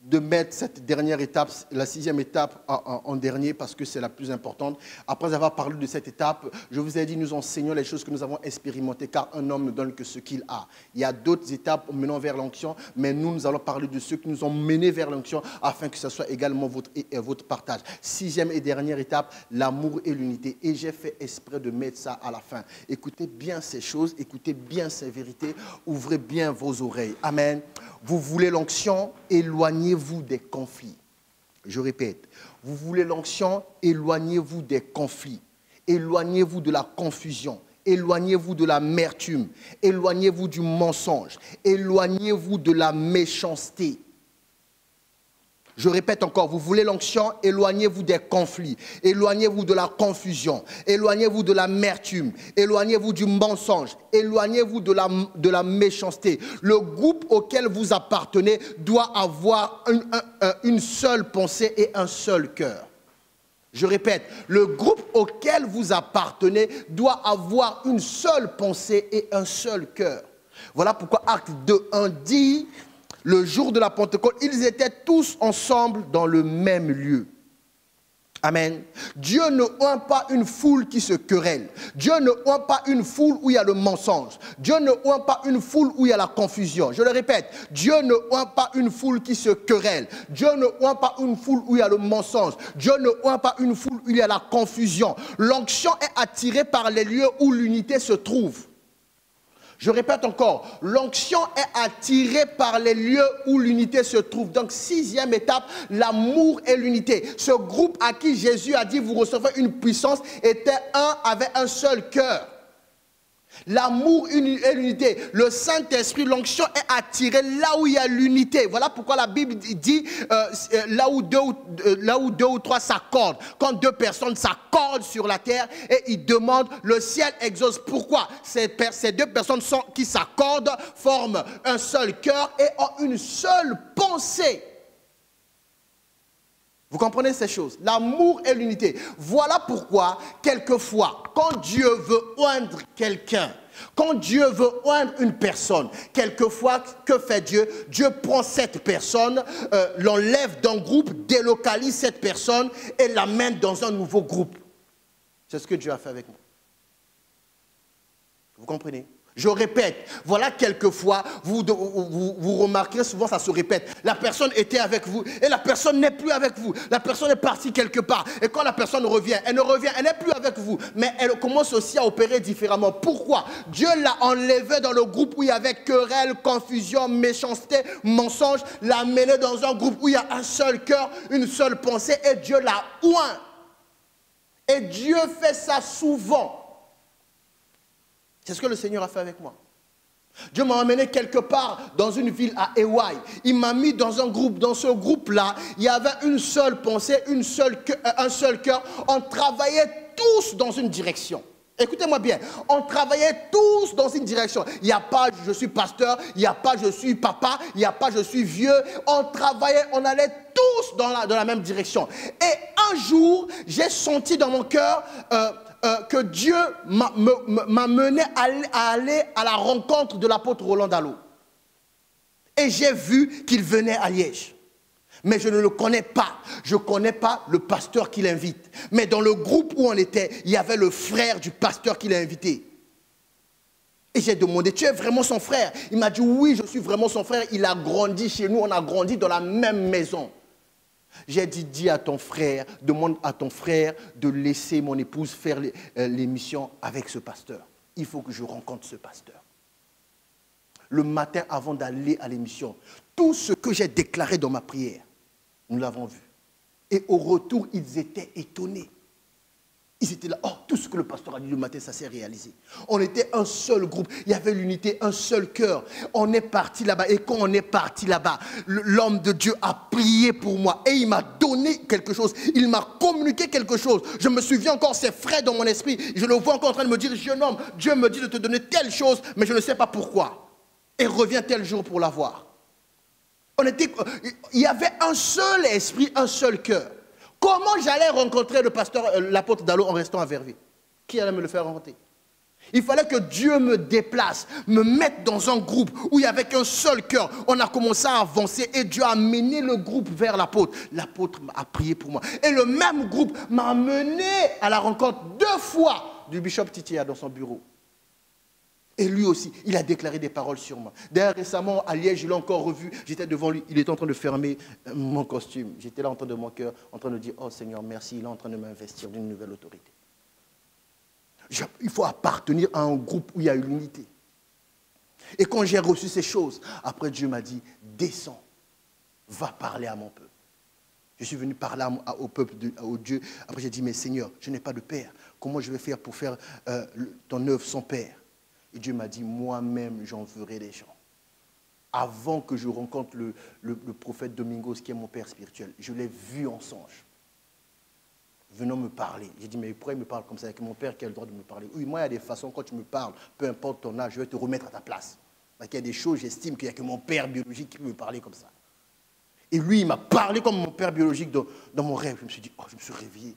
de mettre cette dernière étape, la sixième étape en dernier parce que c'est la plus importante. Après avoir parlé de cette étape, je vous ai dit, nous enseignons les choses que nous avons expérimentées car un homme ne donne que ce qu'il a. Il y a d'autres étapes menant vers l'onction, mais nous allons parler de ceux qui nous ont menés vers l'onction afin que ce soit également votre partage. Sixième et dernière étape, l'amour et l'unité. Et j'ai fait exprès de mettre ça à la fin. Écoutez bien ces choses, écoutez bien ces vérités, ouvrez bien vos oreilles. Amen. Vous voulez l'onction, éloignez-vous des conflits. Je répète, vous voulez l'onction, éloignez-vous des conflits. Éloignez-vous de la confusion. Éloignez-vous de l'amertume. Éloignez-vous du mensonge. Éloignez-vous de la méchanceté. Je répète encore, vous voulez l'onction, éloignez-vous des conflits, éloignez-vous de la confusion, éloignez-vous de l'amertume, éloignez-vous du mensonge, éloignez-vous de la méchanceté. Le groupe auquel vous appartenez doit avoir une seule pensée et un seul cœur. Je répète, le groupe auquel vous appartenez doit avoir une seule pensée et un seul cœur. Voilà pourquoi Acte 2:1 dit... Le jour de la Pentecôte, ils étaient tous ensemble dans le même lieu. Amen. Dieu ne oint pas une foule qui se querelle. Dieu ne oint pas une foule où il y a le mensonge. Dieu ne oint pas une foule où il y a la confusion. Je le répète, Dieu ne oint pas une foule qui se querelle. Dieu ne oint pas une foule où il y a le mensonge. Dieu ne oint pas une foule où il y a la confusion. L'onction est attirée par les lieux où l'unité se trouve. Je répète encore, l'onction est attirée par les lieux où l'unité se trouve. Donc, 6e étape, l'amour et l'unité. Ce groupe à qui Jésus a dit, vous recevrez une puissance, était un, avait un seul cœur. L'amour et l'unité. Le Saint-Esprit, l'onction est attirée là où il y a l'unité. Voilà pourquoi la Bible dit là où deux ou trois s'accordent. Quand deux personnes s'accordent sur la terre et ils demandent, le ciel exauce. Pourquoi? Ces deux personnes qui s'accordent forment un seul cœur et ont une seule pensée. Vous comprenez ces choses? L'amour et l'unité. Voilà pourquoi, quelquefois, quand Dieu veut oindre quelqu'un, quand Dieu veut oindre une personne, quelquefois, que fait Dieu? Dieu prend cette personne, l'enlève d'un groupe, délocalise cette personne et l'amène dans un nouveau groupe. C'est ce que Dieu a fait avec moi. Vous comprenez? Je répète, voilà quelquefois, vous remarquerez souvent ça se répète. La personne était avec vous et la personne n'est plus avec vous. La personne est partie quelque part. Et quand la personne revient, elle n'est plus avec vous. Mais elle commence aussi à opérer différemment. Pourquoi? Dieu l'a enlevée dans le groupe où il y avait querelle, confusion, méchanceté, mensonge. L'a amenée dans un groupe où il y a un seul cœur, une seule pensée et Dieu l'a oint. Et Dieu fait ça souvent. C'est ce que le Seigneur a fait avec moi. Dieu m'a emmené quelque part dans une ville à Hawaï. Il m'a mis dans un groupe. Dans ce groupe-là, il y avait une seule pensée, un seul cœur. On travaillait tous dans une direction. Écoutez-moi bien, on travaillait tous dans une direction. Il n'y a pas je suis pasteur, il n'y a pas je suis papa, il n'y a pas je suis vieux. On travaillait, on allait tous dans la même direction. Et un jour, j'ai senti dans mon cœur que Dieu m'a mené à aller à la rencontre de l'apôtre Roland Dallot. Et j'ai vu qu'il venait à Liège. Mais je ne le connais pas. Je ne connais pas le pasteur qui l'invite. Mais dans le groupe où on était, il y avait le frère du pasteur qui l'a invité. Et j'ai demandé, tu es vraiment son frère? Il m'a dit, oui, je suis vraiment son frère. Il a grandi chez nous, on a grandi dans la même maison. J'ai dit, dis à ton frère, demande à ton frère de laisser mon épouse faire l'émission avec ce pasteur. Il faut que je rencontre ce pasteur. Le matin avant d'aller à l'émission, tout ce que j'ai déclaré dans ma prière, nous l'avons vu. Et au retour, ils étaient étonnés. Ils étaient là, oh, tout ce que le pasteur a dit le matin, ça s'est réalisé. On était un seul groupe, il y avait l'unité, un seul cœur. On est parti là-bas et quand on est parti là-bas, l'homme de Dieu a prié pour moi et il m'a donné quelque chose, il m'a communiqué quelque chose. Je me souviens encore, c'est frais dans mon esprit, je le vois encore en train de me dire, jeune homme, Dieu me dit de te donner telle chose, mais je ne sais pas pourquoi. Et reviens tel jour pour l'avoir. Il y avait un seul esprit, un seul cœur. Comment j'allais rencontrer le pasteur, l'apôtre Dallot en restant à Verviers? Qui allait me le faire rencontrer? Il fallait que Dieu me déplace, me mette dans un groupe où il n'y avait qu'un seul cœur. On a commencé à avancer et Dieu a mené le groupe vers l'apôtre. L'apôtre a prié pour moi. Et le même groupe m'a mené à la rencontre 2 fois du bishop Titia dans son bureau. Et lui aussi, il a déclaré des paroles sur moi. D'ailleurs, récemment, à Liège, je l'ai encore revu. J'étais devant lui, il était en train de fermer mon costume. J'étais là en train de mon cœur, en train de dire, oh Seigneur, merci, il est en train de m'investir d'une nouvelle autorité. Il faut appartenir à un groupe où il y a l'unité. Et quand j'ai reçu ces choses, après Dieu m'a dit, descends, va parler à mon peuple. Je suis venu parler au peuple, au Dieu. Après j'ai dit, mais Seigneur, je n'ai pas de père. Comment je vais faire pour faire ton œuvre sans père? Et Dieu m'a dit, moi-même, j'enverrai les gens. Avant que je rencontre le prophète Domingos, qui est mon père spirituel, je l'ai vu en songe. Venant me parler. J'ai dit, mais pourquoi il me parle comme ça? Avec mon père qui a le droit de me parler. Oui, moi, il y a des façons, quand tu me parles, peu importe ton âge, je vais te remettre à ta place. Parce qu'il y a des choses, j'estime qu'il n'y a que mon père biologique qui peut me parler comme ça. Et lui, il m'a parlé comme mon père biologique dans mon rêve. Je me suis dit, oh, je me suis réveillé.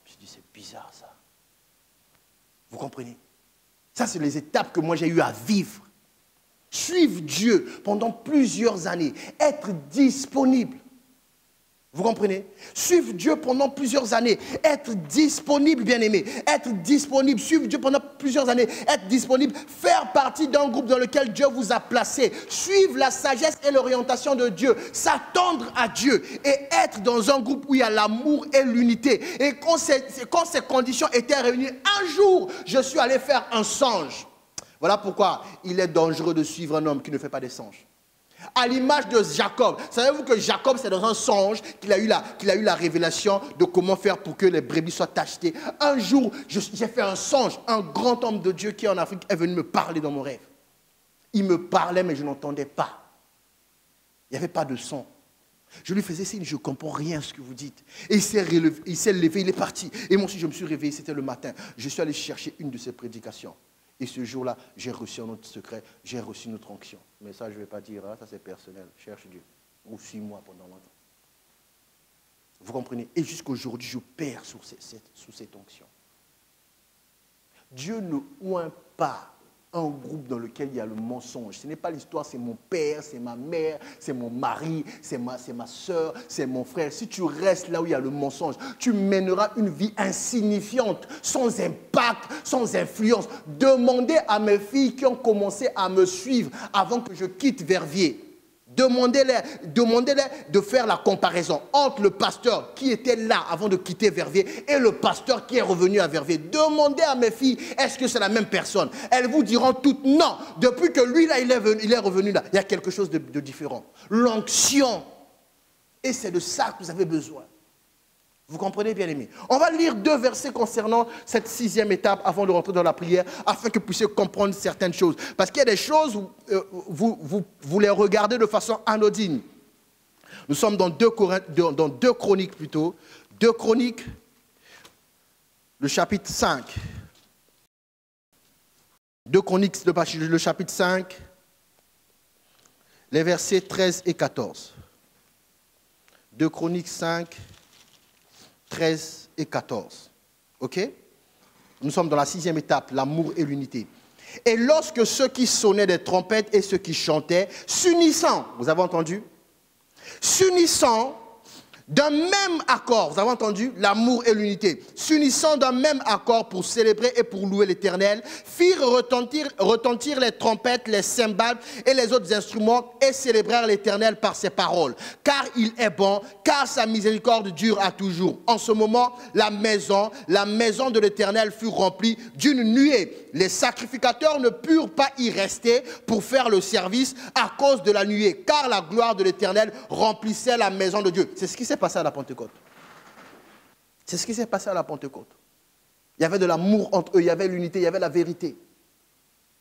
Je me suis dit, c'est bizarre ça. Vous comprenez? Ça, c'est les étapes que moi j'ai eu à vivre. Suivre Dieu pendant plusieurs années. Être disponible. Vous comprenez? Suivre Dieu pendant plusieurs années, être disponible, bien-aimé, être disponible, suivre Dieu pendant plusieurs années, être disponible, faire partie d'un groupe dans lequel Dieu vous a placé, suivre la sagesse et l'orientation de Dieu, s'attendre à Dieu et être dans un groupe où il y a l'amour et l'unité. Et quand ces conditions étaient réunies, un jour, je suis allé faire un songe. Voilà pourquoi il est dangereux de suivre un homme qui ne fait pas des songes. À l'image de Jacob. Savez-vous que Jacob, c'est dans un songe qu'il a eu la révélation de comment faire pour que les brebis soient tachetées. Un jour, j'ai fait un songe. Un grand homme de Dieu qui est en Afrique est venu me parler dans mon rêve. Il me parlait, mais je n'entendais pas. Il n'y avait pas de son. Je lui faisais signe, je ne comprends rien à ce que vous dites. Et il s'est levé, il est parti. Et moi aussi, je me suis réveillé, c'était le matin. Je suis allé chercher une de ses prédications. Et ce jour-là, j'ai reçu un autre secret, j'ai reçu une autre onction. Mais ça, je ne vais pas dire, hein, ça c'est personnel, cherche Dieu. Ou suis-moi pendant longtemps. Vous comprenez? Et jusqu'aujourd'hui, je perds sous cette onction. Dieu ne oint pas un groupe dans lequel il y a le mensonge. Ce n'est pas l'histoire, c'est mon père, c'est ma mère, c'est mon mari, c'est ma soeur, c'est mon frère. Si tu restes là où il y a le mensonge, tu mèneras une vie insignifiante, sans impact, sans influence. Demandez à mes filles qui ont commencé à me suivre avant que je quitte Verviers. Demandez-les de faire la comparaison entre le pasteur qui était là avant de quitter Verviers et le pasteur qui est revenu à Verviers. Demandez à mes filles, est-ce que c'est la même personne? Elles vous diront toutes non. Depuis que lui, là, il est revenu là, il y a quelque chose de différent. L'onction. Et c'est de ça que vous avez besoin. Vous comprenez, bien aimé? On va lire 2 versets concernant cette 6e étape avant de rentrer dans la prière, afin que vous puissiez comprendre certaines choses. Parce qu'il y a des choses où vous les regardez de façon anodine. Nous sommes dans 2 Chroniques plutôt. 2 Chroniques, le chapitre 5. 2 Chroniques, le chapitre 5, les versets 13 et 14. 2 Chroniques 5, 13 et 14. OK? Nous sommes dans la 6e étape, l'amour et l'unité. Et lorsque ceux qui sonnaient des trompettes et ceux qui chantaient, s'unissant, vous avez entendu? S'unissant d'un même accord, vous avez entendu? L'amour et l'unité. S'unissant d'un même accord pour célébrer et pour louer l'Éternel, firent retentir les trompettes, les cymbales et les autres instruments et célébrèrent l'Éternel par ses paroles. Car il est bon, car sa miséricorde dure à toujours. En ce moment, la maison de l'Éternel fut remplie d'une nuée. Les sacrificateurs ne purent pas y rester pour faire le service à cause de la nuée, car la gloire de l'Éternel remplissait la maison de Dieu. C'est ce qui s'est passé à la Pentecôte. C'est ce qui s'est passé à la Pentecôte. Il y avait de l'amour entre eux, il y avait l'unité, il y avait la vérité.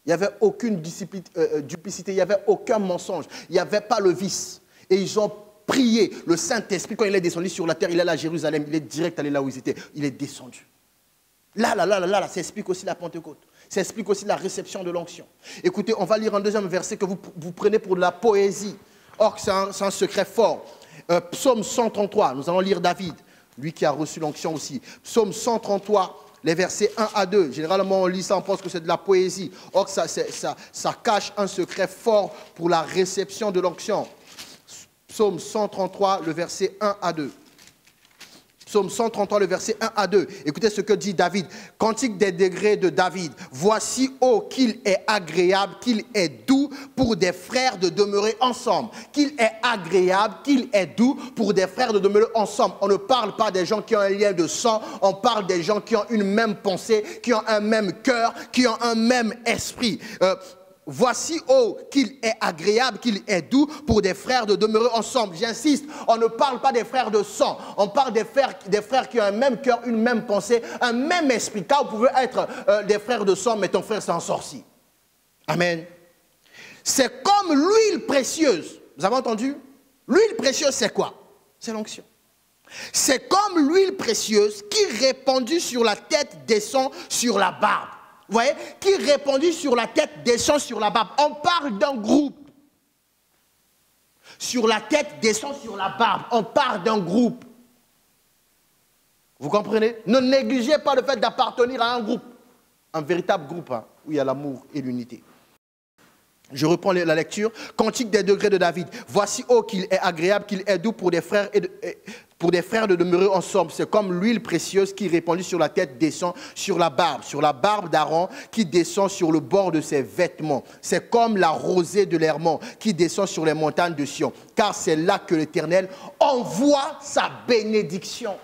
Il n'y avait aucune duplicité, il n'y avait aucun mensonge, il n'y avait pas le vice. Et ils ont prié. Le Saint-Esprit, quand il est descendu sur la terre, il est allé à Jérusalem, il est direct allé là où ils étaient. Il est descendu. Là, ça explique aussi la Pentecôte. Ça explique aussi la réception de l'onction. Écoutez, on va lire un deuxième verset que vous prenez pour de la poésie. Or, c'est un secret fort. Psaume 133, nous allons lire David, lui qui a reçu l'onction aussi. Psaume 133, les versets 1 à 2. Généralement, on lit ça, on pense que c'est de la poésie. Or, ça cache un secret fort pour la réception de l'onction. Psaume 133, le verset 1 à 2. Psaume 133, le verset 1 à 2. Écoutez ce que dit David. Cantique des degrés de David. Voici, oh, qu'il est agréable, qu'il est doux pour des frères de demeurer ensemble. Qu'il est agréable, qu'il est doux pour des frères de demeurer ensemble. On ne parle pas des gens qui ont un lien de sang. On parle des gens qui ont une même pensée, qui ont un même cœur, qui ont un même esprit. Voici, oh, qu'il est agréable, qu'il est doux pour des frères de demeurer ensemble. J'insiste, on ne parle pas des frères de sang. On parle des frères qui ont un même cœur, une même pensée, un même esprit. Car vous pouvez être des frères de sang, mais ton frère c'est un sorcier. Amen. C'est comme l'huile précieuse. Vous avez entendu? L'huile précieuse, c'est quoi? C'est l'onction. C'est comme l'huile précieuse qui, répandue sur la tête, descend sur la barbe. Vous voyez, qui répandue sur la tête, descend sur la barbe. On parle d'un groupe. Sur la tête, descend sur la barbe. On parle d'un groupe. Vous comprenez? Ne négligez pas le fait d'appartenir à un groupe. Un véritable groupe, hein, où il y a l'amour et l'unité. Je reprends la lecture. Cantique des degrés de David. Voici, oh, qu'il est agréable, qu'il est doux pour des frères de demeurer ensemble. C'est comme l'huile précieuse qui, répandue sur la tête, descend sur la barbe d'Aaron qui descend sur le bord de ses vêtements. C'est comme la rosée de l'Hermon qui descend sur les montagnes de Sion. Car c'est là que l'Éternel envoie sa bénédiction.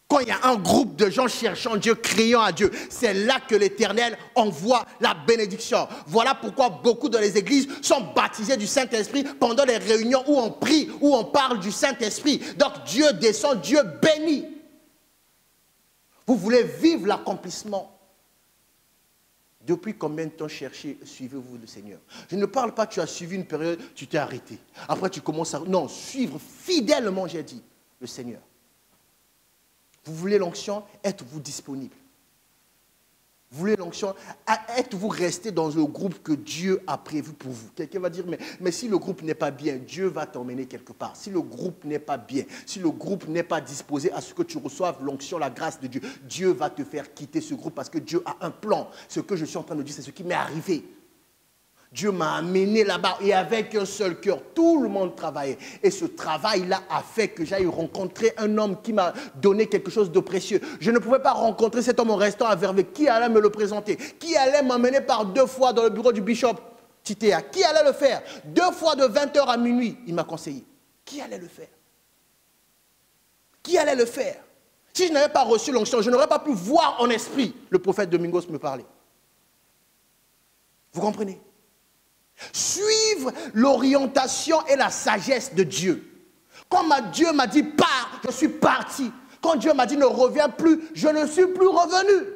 Quand il y a un groupe de gens cherchant Dieu, criant à Dieu, c'est là que l'Éternel envoie la bénédiction. Voilà pourquoi beaucoup dans les églises sont baptisés du Saint-Esprit pendant les réunions où on prie, où on parle du Saint-Esprit. Donc Dieu descend, Dieu bénit. Vous voulez vivre l'accomplissement. Depuis combien de temps suivez-vous le Seigneur? Je ne parle pas que tu as suivi une période, tu t'es arrêté. Après tu commences à... Non, suivre fidèlement, j'ai dit, le Seigneur. Vous voulez l'onction, êtes-vous disponible? Vous voulez l'onction, êtes-vous resté dans le groupe que Dieu a prévu pour vous? Quelqu'un va dire, mais si le groupe n'est pas bien, Dieu va t'emmener quelque part. Si le groupe n'est pas bien, si le groupe n'est pas disposé à ce que tu reçoives l'onction, la grâce de Dieu, Dieu va te faire quitter ce groupe parce que Dieu a un plan. Ce que je suis en train de dire, c'est ce qui m'est arrivé. Dieu m'a amené là-bas et avec un seul cœur, tout le monde travaillait. Et ce travail-là a fait que j'aille rencontrer un homme qui m'a donné quelque chose de précieux. Je ne pouvais pas rencontrer cet homme en restant à Vervet. Qui allait me le présenter? Qui allait m'amener par 2 fois dans le bureau du bishop Titea? Qui allait le faire? 2 fois de 20h à minuit, il m'a conseillé. Qui allait le faire? Qui allait le faire? Si je n'avais pas reçu l'onction, je n'aurais pas pu voir en esprit le prophète Domingos me parler. Vous comprenez? Suivre l'orientation et la sagesse de Dieu. Quand Dieu m'a dit pars, je suis parti. Quand Dieu m'a dit ne reviens plus, je ne suis plus revenu.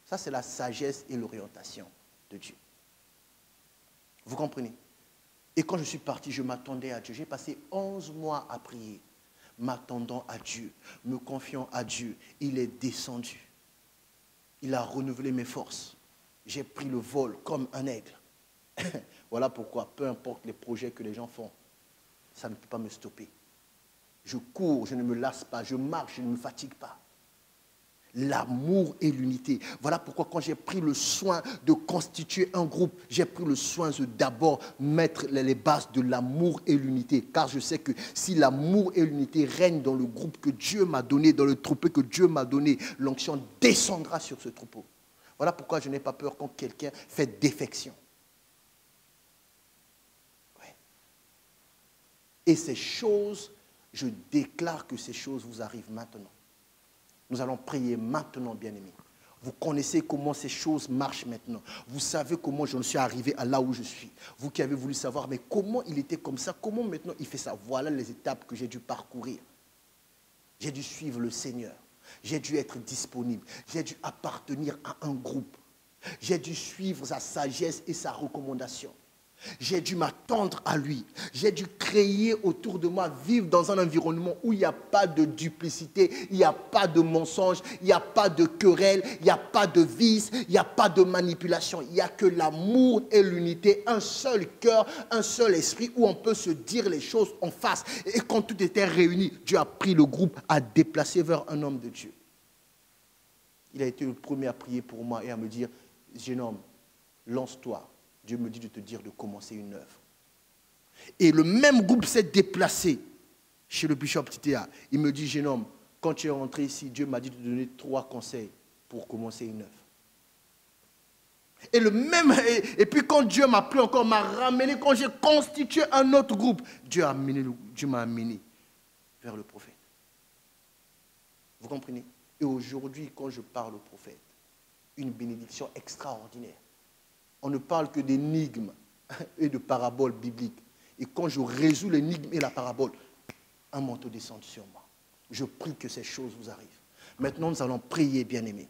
Ça, c'est la sagesse et l'orientation de Dieu. Vous comprenez? Et quand je suis parti, je m'attendais à Dieu. J'ai passé 11 mois à prier, m'attendant à Dieu, me confiant à Dieu. Il est descendu. Il a renouvelé mes forces. J'ai pris le vol comme un aigle. Voilà pourquoi, peu importe les projets que les gens font, ça ne peut pas me stopper. Je cours, je ne me lasse pas, je marche, je ne me fatigue pas. L'amour et l'unité. Voilà pourquoi quand j'ai pris le soin de constituer un groupe, j'ai pris le soin de d'abord mettre les bases de l'amour et l'unité. Car je sais que si l'amour et l'unité règnent dans le groupe que Dieu m'a donné, dans le troupeau que Dieu m'a donné, l'onction descendra sur ce troupeau. Voilà pourquoi je n'ai pas peur quand quelqu'un fait défection. Et ces choses, je déclare que ces choses vous arrivent maintenant. Nous allons prier maintenant, bien-aimés. Vous connaissez comment ces choses marchent maintenant. Vous savez comment je suis arrivé à là où je suis. Vous qui avez voulu savoir, mais comment il était comme ça, comment maintenant il fait ça. Voilà les étapes que j'ai dû parcourir. J'ai dû suivre le Seigneur. J'ai dû être disponible. J'ai dû appartenir à un groupe. J'ai dû suivre sa sagesse et sa recommandation. J'ai dû m'attendre à lui. J'ai dû créer autour de moi, vivre dans un environnement où il n'y a pas de duplicité, il n'y a pas de mensonge, il n'y a pas de querelle, il n'y a pas de vice, il n'y a pas de manipulation. Il n'y a que l'amour et l'unité, un seul cœur, un seul esprit où on peut se dire les choses en face. Et quand tout était réuni, Dieu a pris le groupe à déplacer vers un homme de Dieu. Il a été le premier à prier pour moi et à me dire, jeune homme, lance-toi. Dieu me dit de te dire de commencer une œuvre. Et le même groupe s'est déplacé chez le bishop Titea. Il me dit, jeune homme, quand tu es rentré ici, Dieu m'a dit de te donner 3 conseils pour commencer une œuvre. Et puis quand Dieu m'a pris encore, m'a ramené, quand j'ai constitué un autre groupe, Dieu m'a amené vers le prophète. Vous comprenez? Et aujourd'hui, quand je parle au prophète, une bénédiction extraordinaire. On ne parle que d'énigmes et de paraboles bibliques. Et quand je résous l'énigme et la parabole, un manteau descend sur moi. Je prie que ces choses vous arrivent. Maintenant, nous allons prier, bien-aimés.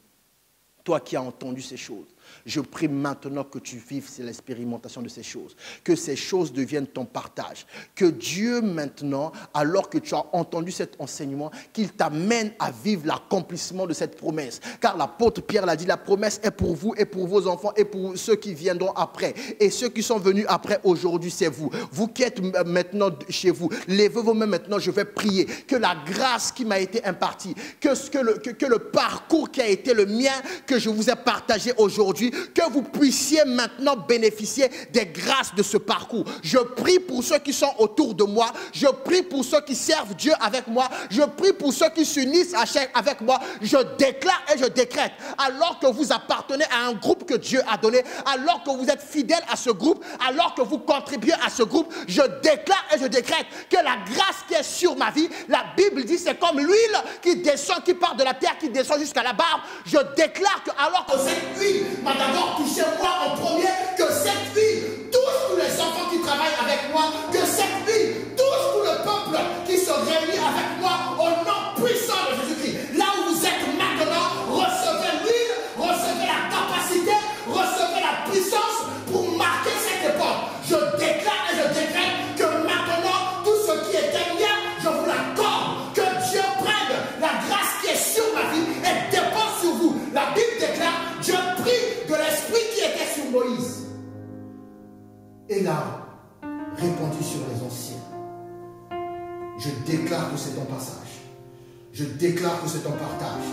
Toi qui as entendu ces choses, je prie maintenant que tu vives l'expérimentation de ces choses. Que ces choses deviennent ton partage. Que Dieu maintenant, alors que tu as entendu cet enseignement, qu'il t'amène à vivre l'accomplissement de cette promesse. Car l'apôtre Pierre l'a dit, la promesse est pour vous et pour vos enfants et pour ceux qui viendront après. Et ceux qui sont venus après aujourd'hui, c'est vous. Vous qui êtes maintenant chez vous, levez vos mains maintenant, je vais prier. Que la grâce qui m'a été impartie, que le parcours qui a été le mien, que que je vous ai partagé aujourd'hui, que vous puissiez maintenant bénéficier des grâces de ce parcours. Je prie pour ceux qui sont autour de moi. Je prie pour ceux qui servent Dieu avec moi. Je prie pour ceux qui s'unissent avec moi. Je déclare et je décrète, alors que vous appartenez à un groupe que Dieu a donné, alors que vous êtes fidèles à ce groupe, alors que vous contribuez à ce groupe, je déclare et je décrète que la grâce qui est sur ma vie, la Bible dit c'est comme l'huile qui descend, qui part de la terre, qui descend jusqu'à la barbe. Je déclare que alors que cette huile m'a d'abord touché moi en premier, que cette huile touche tous les enfants qui travaillent avec moi, que cette huile touche tout le peuple qui se réunit avec moi au nom puissant de Jésus-Christ. Là où vous êtes maintenant, recevez l'huile, recevez la capacité, recevez la puissance pour marquer cette époque. Je déclare et je décrète que maintenant, tout ce qui était mien, je vous l'accorde. Que Dieu prenne la grâce qui est sur ma vie et dépose sur vous. La Bible déclare, Dieu prit de l'esprit qui était sur Moïse et l'a répandu sur les anciens. Je déclare que c'est ton passage. Je déclare que c'est ton partage.